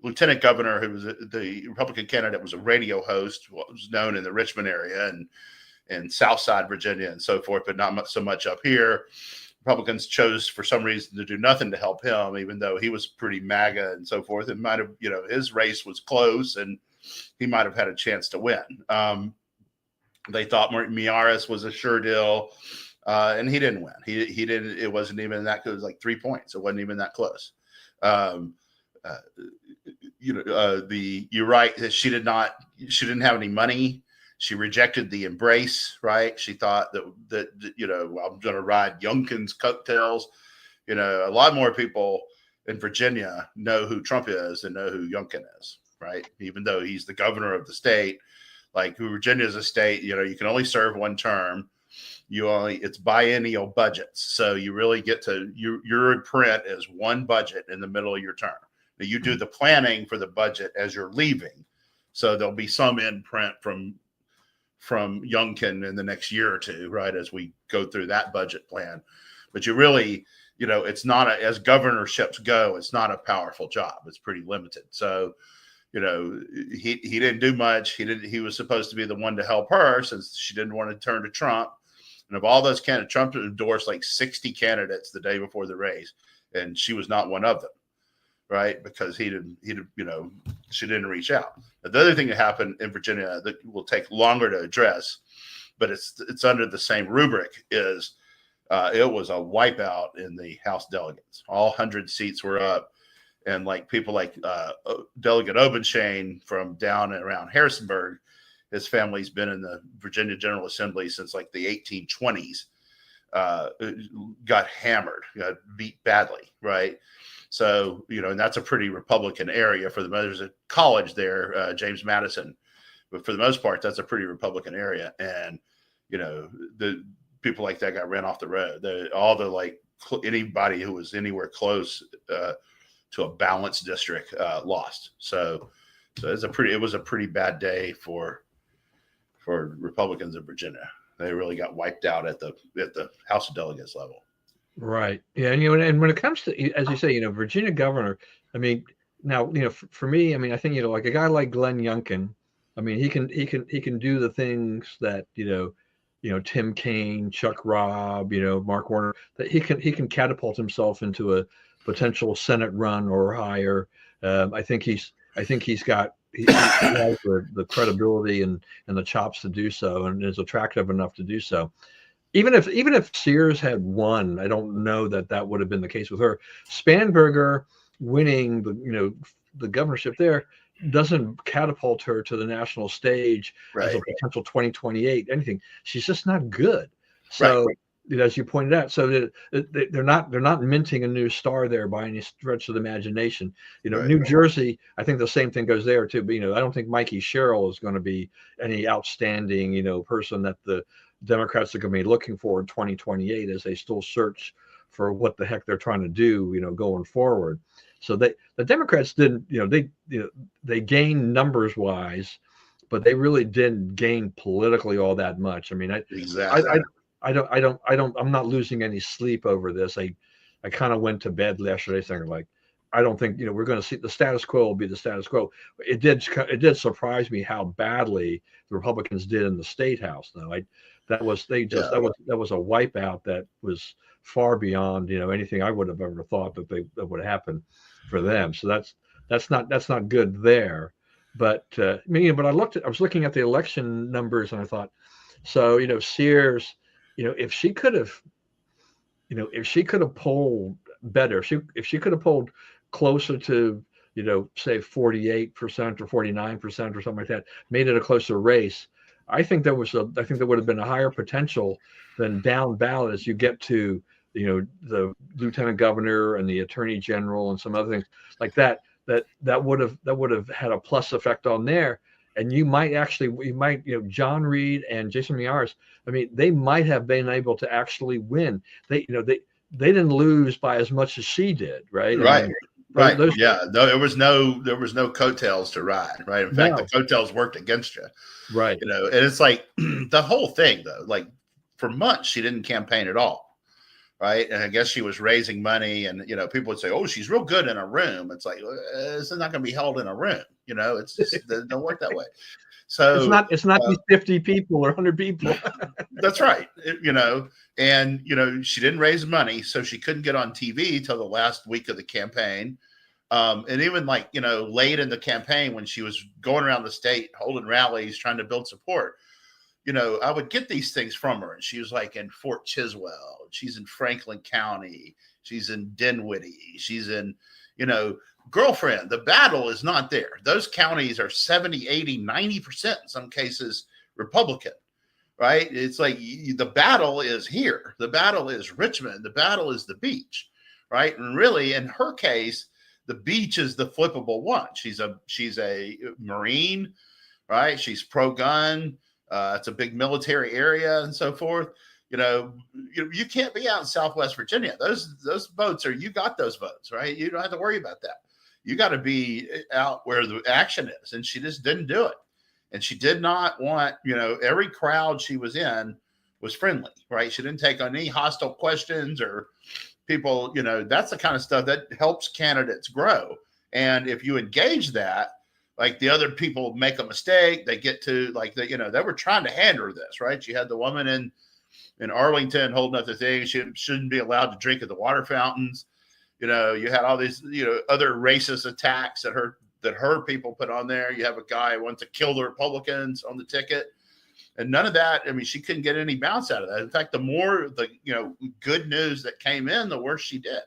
Speaker 2: lieutenant governor, who was the Republican candidate, was a radio host, was known in the Richmond area and Southside Virginia and so forth, but not so much up here. Republicans chose for some reason to do nothing to help him, even though he was pretty MAGA and so forth. And might have, his race was close and he might have had a chance to win. They thought Miaris was a sure deal, and he didn't win. He didn't. It wasn't even that. It was like 3 points. It wasn't even that close. You're right that she didn't have any money. She rejected the embrace, right? She thought that I'm going to ride Youngkin's coattails. A lot more people in Virginia know who Trump is than know who Youngkin is, right? Even though he's the governor of the state, like Virginia is a state, you can only serve one term. It's biennial budgets. So you really get to, your print is one budget in the middle of your term. Now you do the planning for the budget as you're leaving. So there'll be some in print from Youngkin in the next year or two, right? As we go through that budget plan, but you really, it's not as governorships go, it's not a powerful job. It's pretty limited. So, he didn't do much. He was supposed to be the one to help her since she didn't want to turn to Trump. And of all those candidates, Trump endorsed like 60 candidates the day before the race, and she was not one of them, right? Because she didn't reach out. Now, the other thing that happened in Virginia that will take longer to address, but it's under the same rubric, is it was a wipeout in the House delegates. All 100 seats were up. And like people like Delegate Obenshain from down and around Harrisonburg, his family's been in the Virginia General Assembly since like the 1820s, got hammered, got beat badly, right? So, and that's a pretty Republican area for there's a college there, James Madison. But for the most part, that's a pretty Republican area. And, the people like that got ran off the road. Anybody who was anywhere close to a balanced district lost. So So it was a pretty bad day for Republicans in Virginia. They really got wiped out at the House of Delegates level.
Speaker 1: Right. Yeah. And, and when it comes to, as you say, Virginia governor, I mean, now, for me, I mean, I think, like a guy like Glenn Youngkin, I mean, he can do the things that, Tim Kaine, Chuck Robb, Mark Warner, that he can catapult himself into a potential Senate run or higher. I think he's got, he has the credibility and the chops to do so, and is attractive enough to do so. Even if Sears had won, I don't know that would have been the case with her. Spanberger winning the governorship there doesn't catapult her to the national stage as a potential 2028 anything. She's just not good. So as you pointed out, so they're not minting a new star there by any stretch of the imagination. New Jersey, I think the same thing goes there too. But I don't think Mikey Sherrill is going to be any outstanding person that the Democrats are going to be looking for in 2028 as they still search for what the heck they're trying to do, going forward. So the Democrats didn't, they gained numbers wise, but they really didn't gain politically all that much. I mean, I'm not losing any sleep over this. I kind of went to bed yesterday saying, like, I don't think, we're going to see the status quo will be the status quo. It did surprise me how badly the Republicans did in the state house, though. That was a wipeout that was far beyond, anything I would have ever thought that would happen for them. So that's not good there. But I was looking at the election numbers and I thought, so, Sears, if she could have polled better, if she could have polled closer to, say 48% or 49% or something like that, made it a closer race, I think there would have been a higher potential than down ballot as you get to, the lieutenant governor and the attorney general and some other things like that would have had a plus effect on there. And John Reed and Jason Miyares, I mean, they might have been able to actually win. They didn't lose by as much as she did, right?
Speaker 2: Right.
Speaker 1: I mean,
Speaker 2: right. There was no coattails to ride. Right. In fact, the coattails worked against you.
Speaker 1: Right.
Speaker 2: And it's like the whole thing, though, like for months, she didn't campaign at all. Right. And I guess she was raising money and, people would say, oh, she's real good in a room. It's like, this is not going to be held in a room. It's just, it doesn't work that way. So
Speaker 1: it's not these 50 people or 100 people.
Speaker 2: That's right. And she didn't raise money, so she couldn't get on TV till the last week of the campaign. And even late in the campaign when she was going around the state holding rallies, trying to build support, I would get these things from her. And she was like in Fort Chiswell, she's in Franklin County, she's in Dinwiddie, she's in, girlfriend, the battle is not there. Those counties are 70, 80, 90% in some cases Republican, right? It's like the battle is here. The battle is Richmond. The battle is the beach, right? And really, in her case, the beach is the flippable one. She's a Marine, right? She's pro-gun. It's a big military area and so forth. You can't be out in Southwest Virginia. Those votes you got those votes, right? You don't have to worry about that. You got to be out where the action is. And she just didn't do it. And she did not want, every crowd she was in was friendly, right? She didn't take on any hostile questions or people, that's the kind of stuff that helps candidates grow. And if you engage that, like the other people make a mistake, they get to they were trying to hand her this, right? You had the woman in Arlington holding up the thing. She shouldn't be allowed to drink at the water fountains. You had all these, other racist attacks that her people put on there. You have a guy who wants to kill the Republicans on the ticket. And none of that, I mean, she couldn't get any bounce out of that. In fact, the more good news that came in, the worse she did.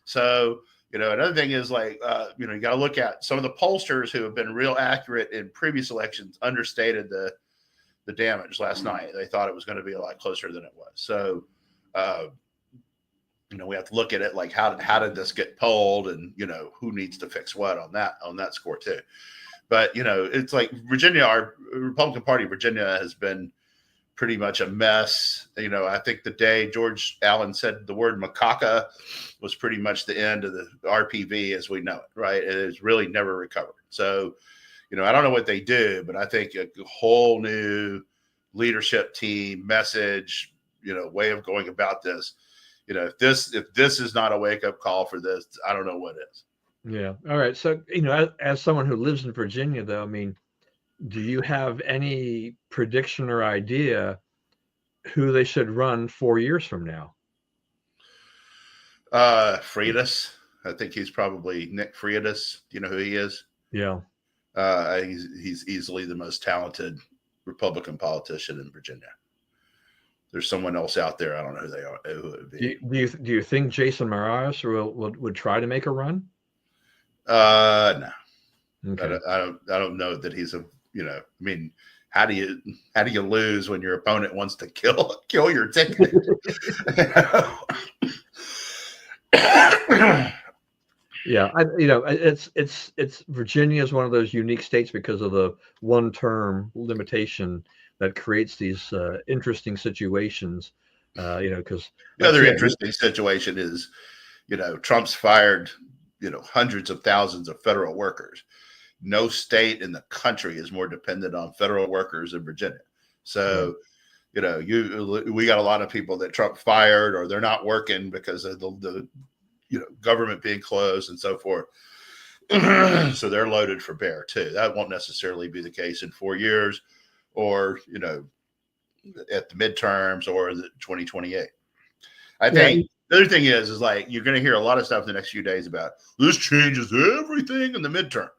Speaker 2: So, another thing is you got to look at some of the pollsters who have been real accurate in previous elections understated the damage last night. They thought it was going to be a lot closer than it was. So, we have to look at it like how did this get polled and, who needs to fix what on that score too. But, it's like Virginia, our Republican Party, Virginia has been pretty much a mess. I think the day George Allen said the word macaca was pretty much the end of the RPV as we know it, right? It has really never recovered. So, I don't know what they do, but I think a whole new leadership team message, way of going about this. If this is not a wake up call for this, I don't know what is.
Speaker 1: Yeah. All right. So, as someone who lives in Virginia, though, I mean, do you have any prediction or idea who they should run 4 years from now?
Speaker 2: Freitas. I think he's probably Nick Freitas. Do you know who he is?
Speaker 1: Yeah.
Speaker 2: He's easily the most talented Republican politician in Virginia. There's someone else out there. I don't know who they are. Who it would be.
Speaker 1: Do you think Jason Mraz would try to make a run?
Speaker 2: No.
Speaker 1: Okay.
Speaker 2: I don't know that he's a. I mean, how do you lose when your opponent wants to kill your ticket?
Speaker 1: Yeah, it's Virginia is one of those unique states because of the one-term limitation that creates these interesting situations. Because
Speaker 2: the other interesting situation is, Trump's fired, hundreds of thousands of federal workers. No state in the country is more dependent on federal workers than Virginia. So, we got a lot of people that Trump fired, or they're not working because of the government being closed and so forth. So they're loaded for bear too. That won't necessarily be the case in 4 years, or at the midterms or the 2028. I think the other thing is like you're going to hear a lot of stuff in the next few days about this changes everything in the midterms.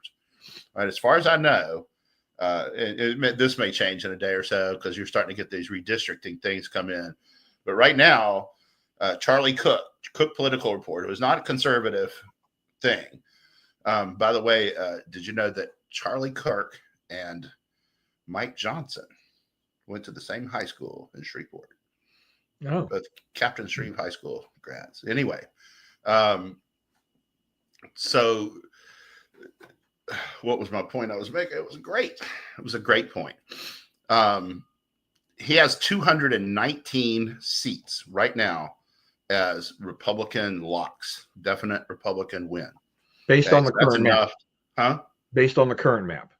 Speaker 2: Right, as far as I know, this may change in a day or so because you're starting to get these redistricting things come in. But right now, Charlie Cook Political Report, it was not a conservative thing. By the way, did you know that Charlie Kirk and Mike Johnson went to the same high school in Shreveport?
Speaker 1: Oh.
Speaker 2: Both Captain Shreve High School grads. Anyway, so what was my point I was making? It was great. It was a great point. He has 219 seats right now as Republican locks, definite Republican win.
Speaker 1: Based on the current map.
Speaker 2: Huh?
Speaker 1: Based on the current map.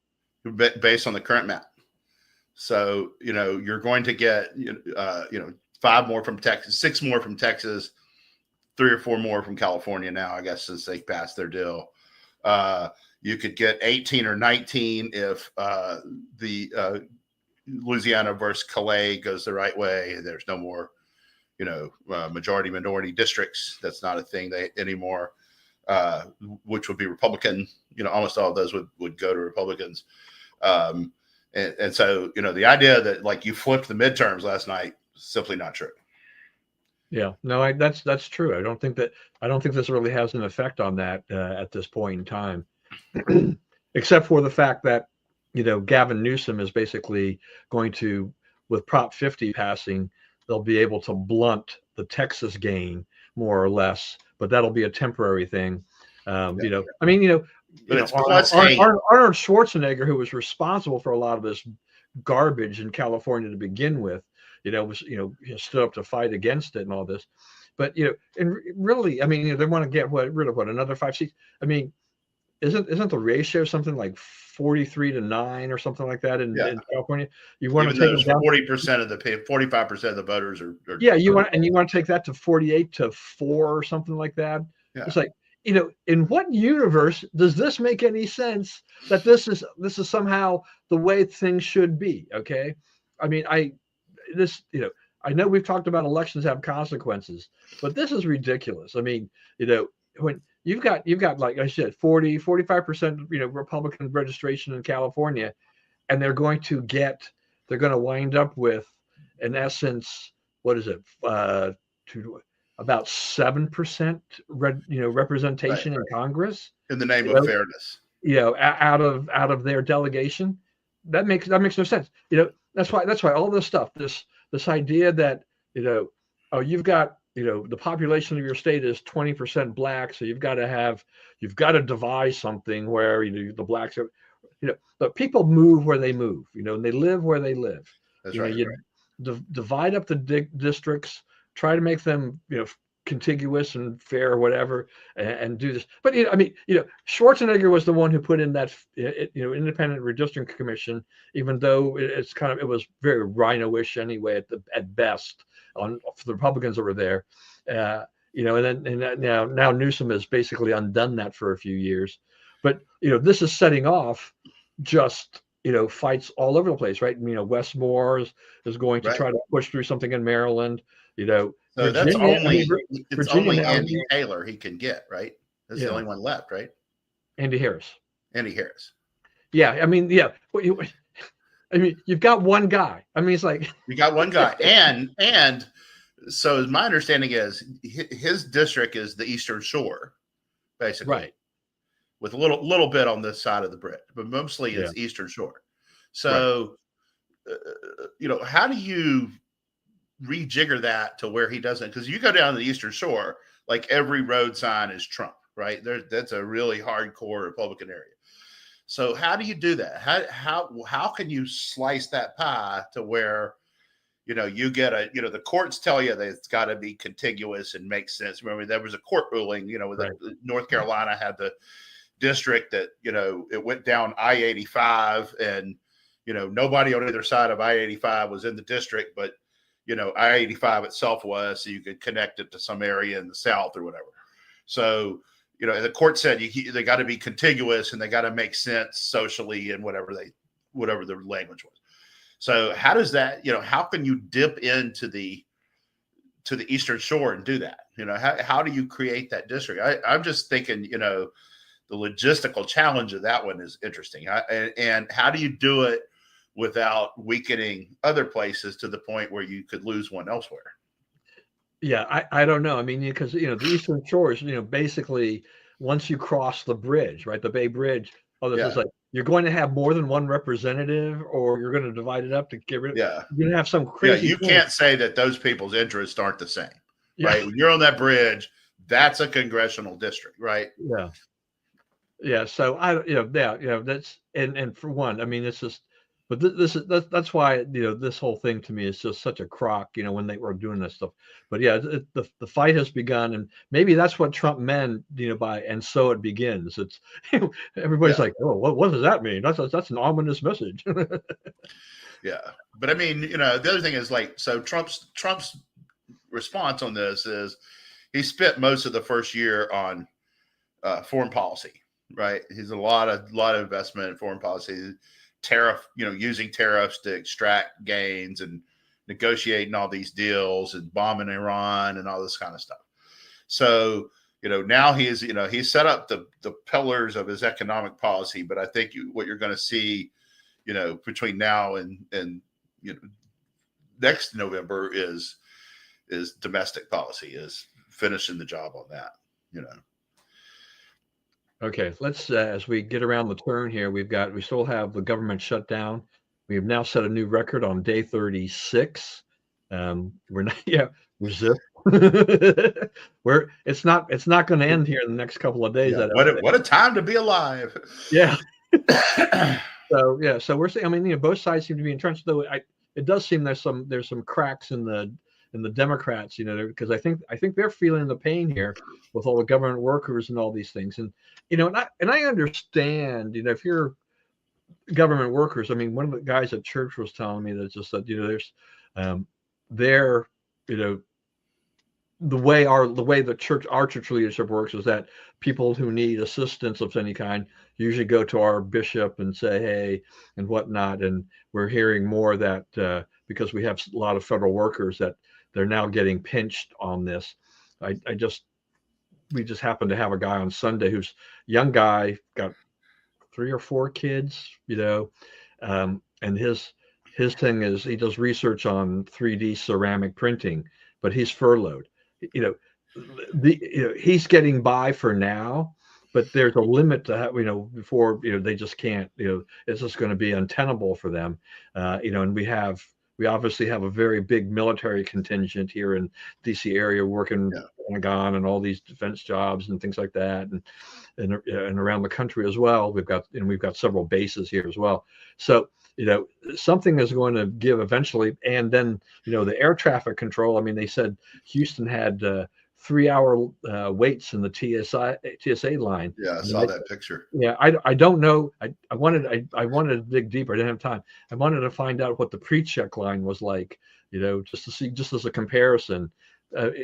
Speaker 2: Based on the current map. So, you're going to get, 5 more from Texas, 6 more from Texas, 3 or 4 more from California now, I guess, since they passed their deal. You could get 18 or 19 if the Louisiana versus Calais goes the right way. There's no more, majority minority districts. That's not a thing anymore, which would be Republican. Almost all of those would go to Republicans. And so, the idea that like you flipped the midterms last night, simply not true.
Speaker 1: Yeah, no, that's true. I don't think this really has an effect on that at this point in time, except for the fact that Gavin Newsom is basically going to, with Prop 50 passing, they'll be able to blunt the Texas gain more or less, but that'll be a temporary thing. Arnold Schwarzenegger, who was responsible for a lot of this garbage in California to begin with, stood up to fight against it and all this. But and really, they want to get rid of another 5 seats. Isn't the ratio something like 43-9 or something like that in California? You want to take
Speaker 2: 40% of the 45% of the voters are
Speaker 1: you want to take that to 48-4 or something like that. Yeah. It's like, in what universe does this make any sense that this is somehow the way things should be? Okay. I know we've talked about elections have consequences, but this is ridiculous. When you've got, like I said, 45%, Republican registration in California, and they're going to wind up with, in essence, what is it? About 7% representation in Congress
Speaker 2: in the name of fairness.
Speaker 1: Out of their delegation. That makes no sense. That's why all this stuff, this idea that you've got the population of your state is 20% black, so you've got to devise something where the blacks are, but people move where they move, and they live where they live.
Speaker 2: That's right.
Speaker 1: Divide up the districts, try to make them contiguous and fair or whatever, and do this. But I mean, Schwarzenegger was the one who put in that independent redistricting commission, even though it was very rhino-ish anyway at best for the Republicans that were there. And now Newsom has basically undone that for a few years. But this is setting off just fights all over the place, right? Westmore is going to try to push through something in Maryland.
Speaker 2: So
Speaker 1: Virginia,
Speaker 2: it's only Andy Taylor he can get, right? That's the only one left, right?
Speaker 1: Andy Harris.
Speaker 2: Yeah,
Speaker 1: I mean, you've got one guy. I mean, it's like
Speaker 2: you got one guy, and so my understanding is his district is the Eastern Shore, basically,
Speaker 1: right?
Speaker 2: With a little bit on this side of the bridge, but mostly it's Eastern Shore. So, how do you rejigger that to where he doesn't? Because you go down to the Eastern Shore, like every road sign is Trump, right? That's a really hardcore Republican area. So how do you do that? How can you slice that pie to where you get the courts tell you that it's got to be contiguous and make sense. Remember, there was a court ruling, North Carolina had the district that, it went down I-85 and, nobody on either side of I-85 was in the district, but, I-85 itself was, so you could connect it to some area in the South or whatever. So, the court said they got to be contiguous and they got to make sense socially and whatever the language was. So how does that, how can you dip into the Eastern Shore and do that? How do you create that district? I'm just thinking, the logistical challenge of that one is interesting. And how do you do it without weakening other places to the point where you could lose one elsewhere?
Speaker 1: Yeah, I don't know. I mean, because, the Eastern Shore is, basically once you cross the bridge, right, the Bay Bridge, this is like, you're going to have more than one representative, or you're going to divide it up to get rid of.
Speaker 2: Yeah,
Speaker 1: you're going to have some crazy.
Speaker 2: Yeah, you can't say that those people's interests aren't the same, right? When you're on that bridge, that's a congressional district, right?
Speaker 1: Yeah. So that's and for one, I mean, it's just, but that's why this whole thing to me is just such a crock. When they were doing this stuff, but the fight has begun, and maybe that's what Trump meant, by and so it begins. It's everybody's like, oh, what does that mean? That's an ominous message.
Speaker 2: Yeah, but I mean, the other thing is so Trump's response on this is he spent most of the first year on foreign policy, right? He's a lot of investment in foreign policy. Tariff, using tariffs to extract gains and negotiating all these deals and bombing Iran and all this kind of stuff. So, now he's set up the pillars of his economic policy. But I think what you're going to see, between now and next November is domestic policy, is finishing the job on that,
Speaker 1: Okay, let's as we get around the turn here, we still have the government shutdown. We have now set a new record on day 36. We're not, resist. It's not going to end here in the next couple of days.
Speaker 2: What a time to be alive.
Speaker 1: Yeah. So we're saying, I mean, both sides seem to be entrenched, though. It does seem there's some cracks in the Democrats, because I think they're feeling the pain here with all the government workers and all these things. And, and I understand, if you're government workers, I mean, one of the guys at church was telling me that just that, there's, the way our church leadership works is that people who need assistance of any kind usually go to our bishop and say, hey, and whatnot. And we're hearing more that because we have a lot of federal workers that they're now getting pinched on this. We just happened to have a guy on Sunday who's young guy, got 3 or 4 kids, and his thing is he does research on 3D ceramic printing, but he's furloughed. He's getting by for now, but there's a limit to how, before they just can't. It's just going to be untenable for them. And we obviously have a very big military contingent here in DC area working Pentagon and all these defense jobs and things like that, and around the country as well. We've got several bases here as well. So something is going to give eventually. And then the air traffic control. I mean, they said Houston had 3-hour waits in the TSA line.
Speaker 2: Yeah, I saw that picture.
Speaker 1: Yeah, I don't know. I wanted to dig deeper. I didn't have time. I wanted to find out what the pre-check line was like, just to see, just as a comparison.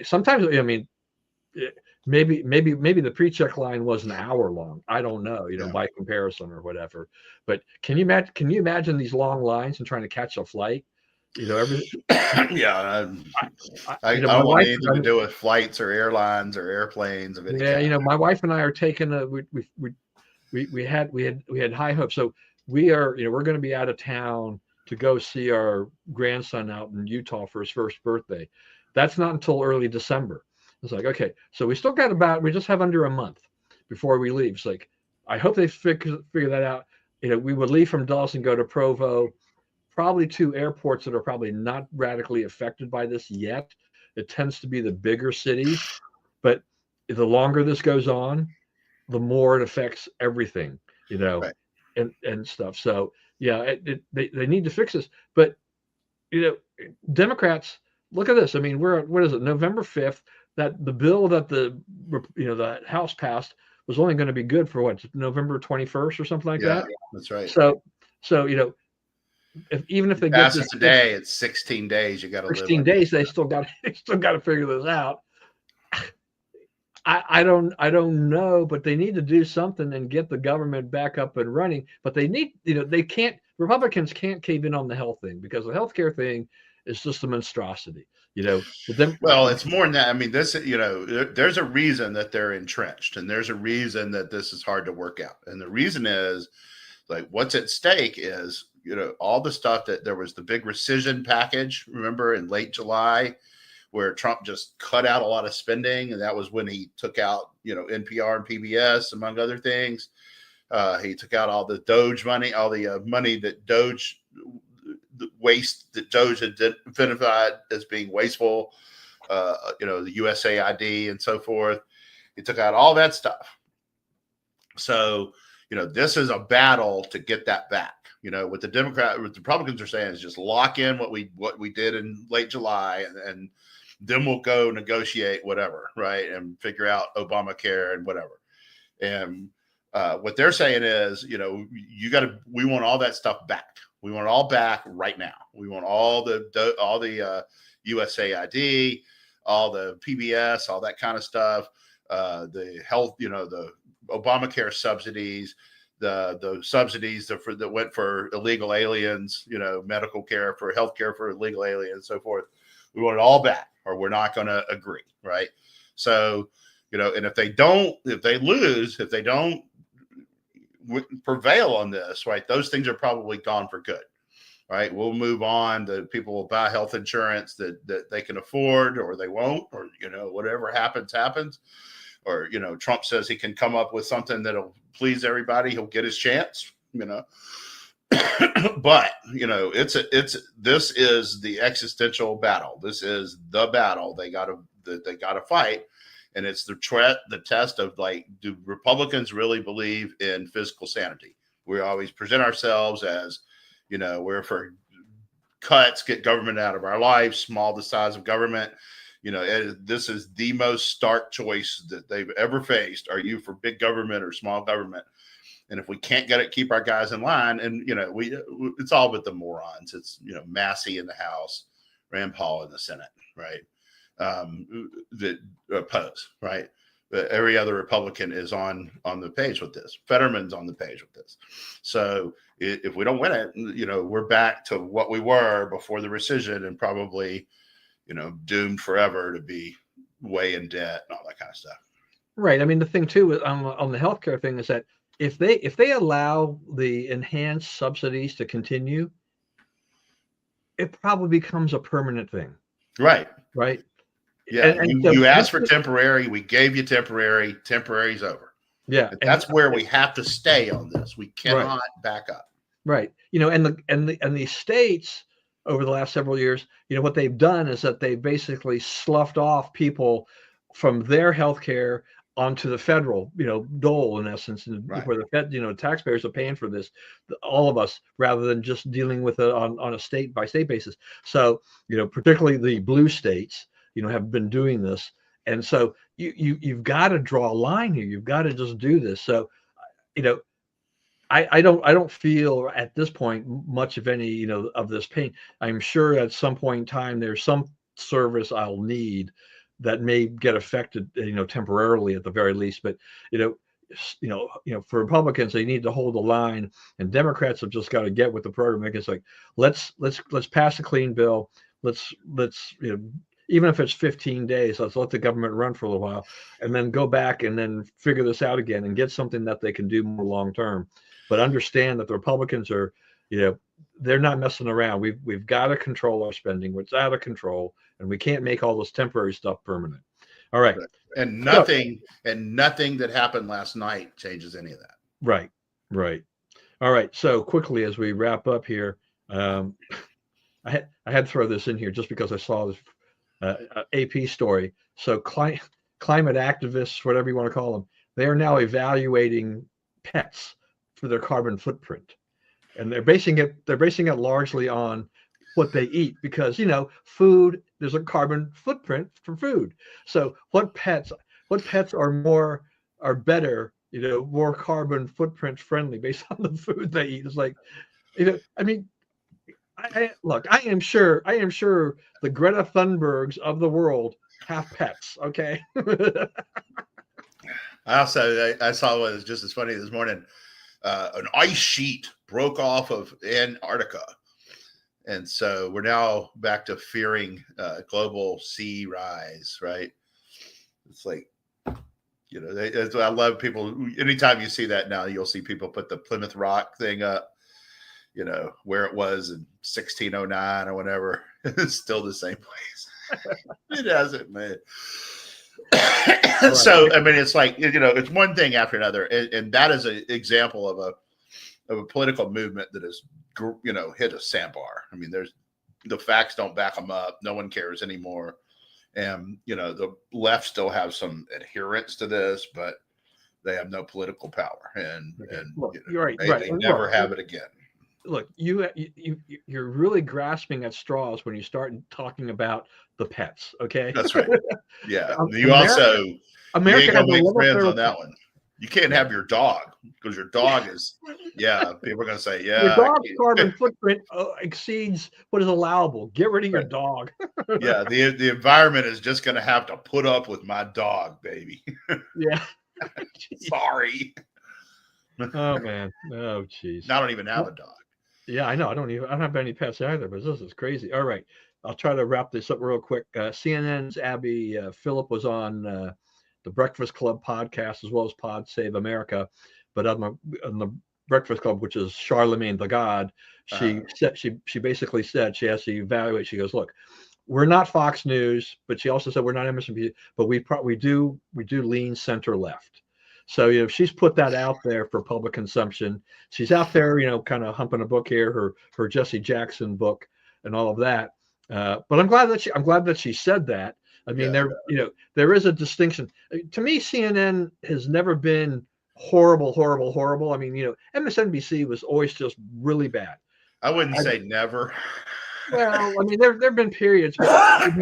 Speaker 1: Sometimes, I mean, maybe the pre-check line was an hour long. I don't know,
Speaker 2: Yeah.
Speaker 1: by comparison or whatever. But can you imagine these long lines and trying to catch a flight? Every
Speaker 2: Yeah, I
Speaker 1: my
Speaker 2: don't want
Speaker 1: wife,
Speaker 2: anything to do with flights or airlines or airplanes of any kind.
Speaker 1: my wife and I are taking we had high hopes. So we're going to be out of town to go see our grandson out in Utah for his first birthday. That's not until early December. It's like, okay, so we just have under a month before we leave. It's like, I hope they figure that out. We would leave from Dulles and go to Provo, probably two airports that are probably not radically affected by this yet. It tends to be the bigger cities, but the longer this goes on, the more it affects everything,
Speaker 2: Right.
Speaker 1: and stuff. So yeah, they need to fix this. But Democrats, look at this. I mean, what is it, November 5th? That the bill that the House passed was only going to be good for what, November 21st or something like that.
Speaker 2: That's right.
Speaker 1: So even if they get
Speaker 2: Pass
Speaker 1: this
Speaker 2: it today, it's 16 days. You got to
Speaker 1: 16 days, they still got to figure this out. I don't know, but they need to do something and get the government back up and running. But they need, Republicans can't cave in on the health thing, because the healthcare thing is just a monstrosity.
Speaker 2: Well, it's more than that. I mean, this, there's a reason that they're entrenched, and there's a reason that this is hard to work out. And the reason is, like, what's at stake is, all the stuff that there was the big rescission package, remember, in late July, where Trump just cut out a lot of spending. And that was when he took out, NPR and PBS, among other things. He took out all the Doge money, all the money that Doge, the waste that Doge had identified as being wasteful, the USAID and so forth. He took out all that stuff. So, this is a battle to get that back. What the Republicans are saying is just lock in what we did in late July, and then we'll go negotiate whatever, right, and figure out Obamacare and whatever. And what they're saying is, we want all that stuff back. We want it all back right now. We want all the USAID, all the PBS, all that kind of stuff, the health, the Obamacare subsidies, the subsidies that went for illegal aliens, medical care, for healthcare for illegal aliens, and so forth. We want it all back, or we're not going to agree, right? So, and if they don't prevail on this, right, those things are probably gone for good, right? We'll move on. The people will buy health insurance that they can afford, or they won't, or, whatever happens. Or, Trump says he can come up with something that'll please everybody. He'll get his chance, But, this is the existential battle. This is the battle they got to fight. And it's the test of, like, do Republicans really believe in fiscal sanity? We always present ourselves as, we're for cuts, get government out of our lives, small the size of government. This is the most stark choice that they've ever faced. Are you for big government or small government? And if we can't keep our guys in line, and, it's all with the morons. It's, Massey in the House, Rand Paul in the Senate, right? That oppose, right? But every other Republican is on the page with this. Fetterman's on the page with this. So if we don't win it, we're back to what we were before the rescission, and probably, doomed forever to be way in debt and all that kind of stuff.
Speaker 1: Right. I mean, the thing too on the healthcare thing is that if they allow the enhanced subsidies to continue, it probably becomes a permanent thing.
Speaker 2: Right.
Speaker 1: Right.
Speaker 2: Yeah. You asked for temporary. We gave you temporary. Temporary's over.
Speaker 1: Yeah.
Speaker 2: But that's where we have to stay on this. We cannot back up.
Speaker 1: Right. And the states over the last several years, what they've done is that they basically sloughed off people from their healthcare onto the federal, dole, in essence,
Speaker 2: right.
Speaker 1: Where the Fed, taxpayers are paying for this, all of us, rather than just dealing with it on a state by state basis. So, particularly the blue states, have been doing this, And so you've got to draw a line here. You've got to just do this. So, I don't feel at this point much of any, of this pain. I'm sure at some point in time there's some service I'll need that may get affected, temporarily at the very least. But for Republicans, they need to hold the line, and Democrats have just got to get with the program. It's like let's pass a clean bill. Let's even if it's 15 days, let's let the government run for a little while, and then go back and then figure this out again and get something that they can do more long term. But understand that the Republicans are, they're not messing around. We've got to control our spending. It's out of control, and we can't make all this temporary stuff permanent. All right.
Speaker 2: And nothing that happened last night changes any of that.
Speaker 1: Right. All right. So quickly as we wrap up here, I had to throw this in here just because I saw this AP story. So climate activists, whatever you want to call them, they are now evaluating pets for their carbon footprint, and they're basing it largely on what they eat, because food, there's a carbon footprint for food. So what pets are better, more carbon footprint friendly based on the food they eat. It's like, I mean, I am sure the Greta Thunbergs of the world have pets. Okay.
Speaker 2: I saw what was just as funny this morning. An ice sheet broke off of Antarctica. And so we're now back to fearing global sea rise, right? It's like, I love people. Anytime you see that now, you'll see people put the Plymouth Rock thing up, where it was in 1609 or whatever. It's still the same place. It hasn't, man. So, I mean, it's like, it's one thing after another. And that is an example of a political movement that has, hit a sandbar. I mean, the facts don't back them up. No one cares anymore. And, the left still have some adherence to this, but they have no political power. And
Speaker 1: look, you're right.
Speaker 2: They never have it again.
Speaker 1: Look, you're really grasping at straws when you start talking about the pets. Okay.
Speaker 2: That's right. Yeah.
Speaker 1: America
Speaker 2: ain't gonna make friends on that one. You can't have your dog because your dog is, people are going to say,
Speaker 1: your dog's carbon footprint exceeds what is allowable. Get rid of your dog.
Speaker 2: Yeah, the environment is just going to have to put up with my dog, baby.
Speaker 1: Yeah.
Speaker 2: Sorry.
Speaker 1: Oh, man. Oh, jeez.
Speaker 2: I don't even have a dog.
Speaker 1: Yeah, I know. I don't have any pets either, but this is crazy. All right. I'll try to wrap this up real quick. CNN's Abby Phillip was on the Breakfast Club podcast, as well as Pod Save America. But on the Breakfast Club, which is Charlemagne the God, she basically said she has to evaluate. She goes, look, we're not Fox News, but she also said we're not MSNBC, but we do lean center left. So she's put that out there for public consumption. She's out there, kind of humping a book here, her Jesse Jackson book, and all of that. But I'm glad that she said that. I mean, there is a distinction. To me, CNN has never been horrible. I mean, MSNBC was always just really bad.
Speaker 2: I wouldn't say never.
Speaker 1: Well, I mean, there've been periods, but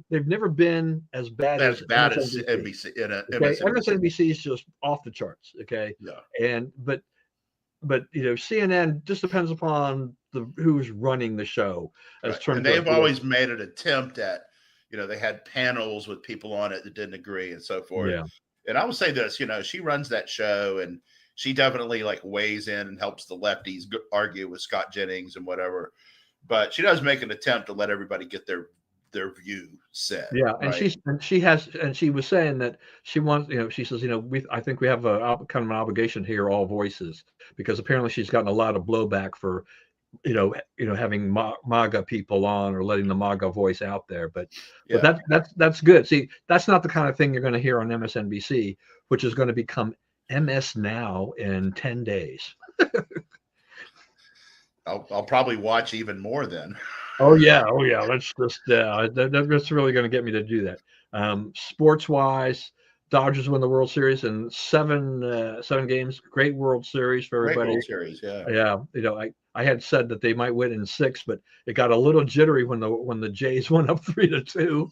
Speaker 1: they've never been as bad as
Speaker 2: NBC.
Speaker 1: MSNBC is just off the charts. Okay. Yeah. But CNN just depends upon who's running the show.
Speaker 2: And they've always made an attempt at, they had panels with people on it that didn't agree and so forth. Yeah. And I would say this, she runs that show and she definitely weighs in and helps the lefties argue with Scott Jennings and whatever. But she does make an attempt to let everybody get their view said.
Speaker 1: Yeah. Right? And she was saying that she wants, she says, I think we have a kind of an obligation to hear all voices, because apparently she's gotten a lot of blowback for, having MAGA people on or letting the MAGA voice out there, but that's good. See, that's not the kind of thing you're going to hear on MSNBC, which is going to become MS Now in 10 days.
Speaker 2: I'll probably watch even more then.
Speaker 1: Oh yeah. That's just that's really going to get me to do that. Sports wise, Dodgers win the World Series in seven games. Great World Series for everybody.
Speaker 2: Great World Series, yeah.
Speaker 1: Yeah, I had said that they might win in 6, but it got a little jittery when the Jays went up 3-2.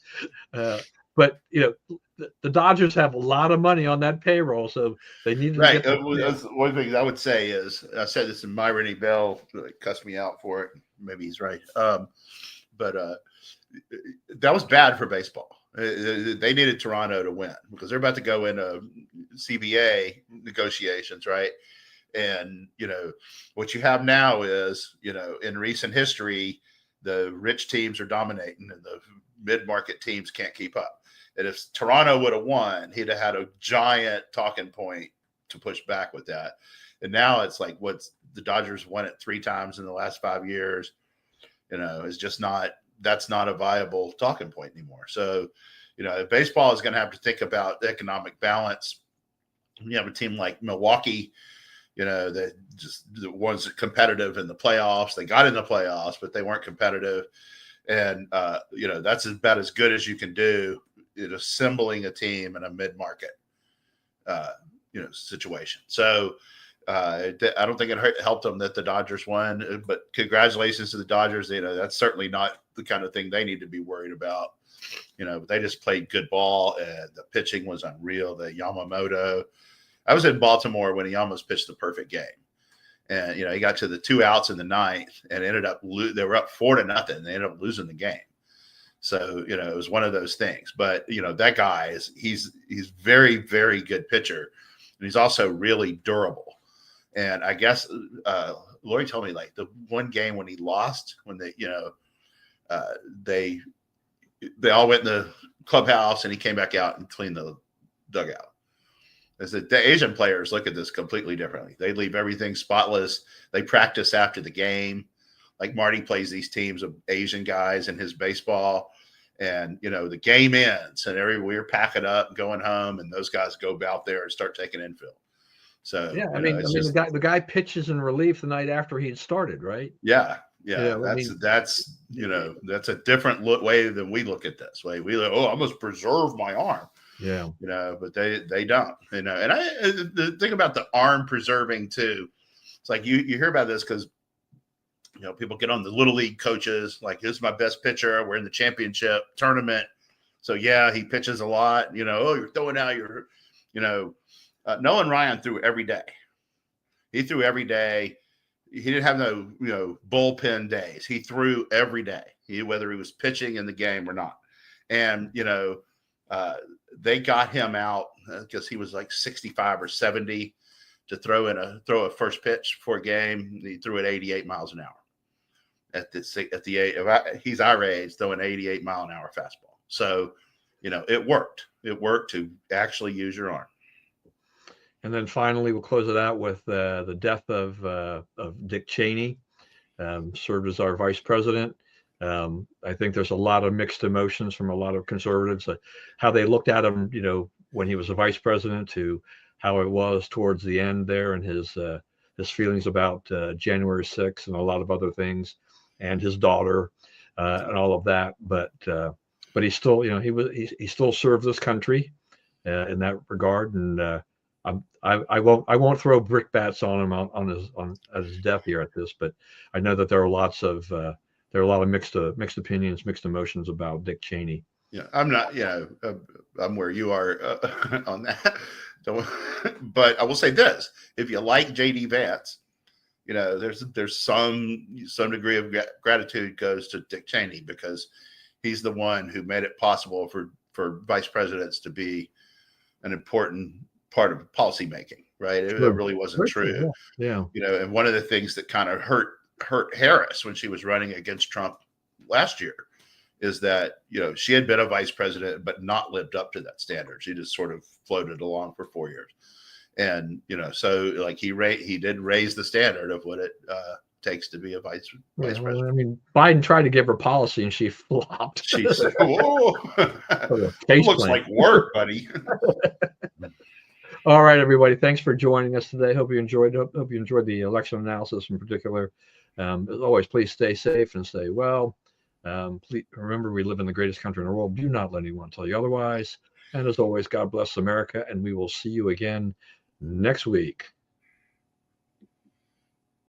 Speaker 1: But the Dodgers have a lot of money on that payroll, so they needed to
Speaker 2: Right.
Speaker 1: get.
Speaker 2: One thing I would say is I said this in Myron E. Bell, cussed me out for it. Maybe he's right. But that was bad for baseball. They needed Toronto to win because they're about to go into CBA negotiations, right? And, what you have now is, in recent history, the rich teams are dominating and the mid-market teams can't keep up. And if Toronto would have won, he'd have had a giant talking point to push back with that. And now it's like the Dodgers won it 3 times in the last 5 years, is just that's not a viable talking point anymore. So, baseball is going to have to think about the economic balance. You have a team like Milwaukee, that just the ones that competitive in the playoffs. They got in the playoffs, but they weren't competitive. And, that's about as good as you can do in assembling a team in a mid-market, situation. So I don't think it helped them that the Dodgers won, but congratulations to the Dodgers. That's certainly not the kind of thing they need to be worried about. They just played good ball and the pitching was unreal. The Yamamoto, I was in Baltimore when he almost pitched the perfect game. And, he got to the 2 outs in the 9th and ended up, they were up 4-0. They ended up losing the game. So, it was one of those things, but that guy he's very, very good pitcher. And he's also really durable. And I guess Lori told me like the one game when he lost, when they all went in the clubhouse and he came back out and cleaned the dugout. Is that the Asian players look at this completely differently. They leave everything spotless. They practice after the game. Like Marty plays these teams of Asian guys in his baseball. And, the game ends and we're packing up, going home, and those guys go out there and start taking infield. So,
Speaker 1: yeah, the guy pitches in relief the night after he had started, right?
Speaker 2: Yeah. That's that's a different way than we look at this way. We I must preserve my arm.
Speaker 1: Yeah.
Speaker 2: But they don't, and the thing about the arm preserving too, it's like you hear about this because, people get on the little league coaches, like, this is my best pitcher. We're in the championship tournament. So yeah, he pitches a lot, you're throwing out your, Nolan Ryan threw every day. He threw every day. He didn't have no, bullpen days. He threw every day, whether he was pitching in the game or not. And, they got him out because he was like 65 or 70 to throw a first pitch for a game. He threw at 88 miles an hour he's our age, throwing 88 mile an hour fastball. So, it worked. It worked to actually use your arm.
Speaker 1: And then finally, we'll close it out with the death of Dick Cheney, served as our vice president. I think there's a lot of mixed emotions from a lot of conservatives, how they looked at him, when he was a vice president, to how it was towards the end there, and his feelings about January 6th and a lot of other things, and his daughter and all of that. But he still, he still served this country in that regard, and I won't throw brickbats on him at his death here at this, but I know that there are a lot of mixed opinions, mixed emotions about Dick Cheney.
Speaker 2: Yeah, I'm not. I'm where you are on that. But I will say this: if you like J.D. Vance, there's some degree of gratitude goes to Dick Cheney, because he's the one who made it possible for vice presidents to be an important part of policy making. Right? It really wasn't true.
Speaker 1: Yeah.
Speaker 2: And one of the things that kind of hurt Harris when she was running against Trump last year is that, she had been a vice president, but not lived up to that standard. She just sort of floated along for 4 years. And, so like he did raise the standard of what it takes to be a vice president.
Speaker 1: Biden tried to give her policy and she flopped.
Speaker 2: She said, whoa, looks like work, buddy.
Speaker 1: All right, everybody. Thanks for joining us today. Hope you enjoyed the election analysis in particular. As always, please stay safe and stay well. Please remember, we live in the greatest country in the world. Do not let anyone tell you otherwise. And as always, God bless America, and we will see you again next week.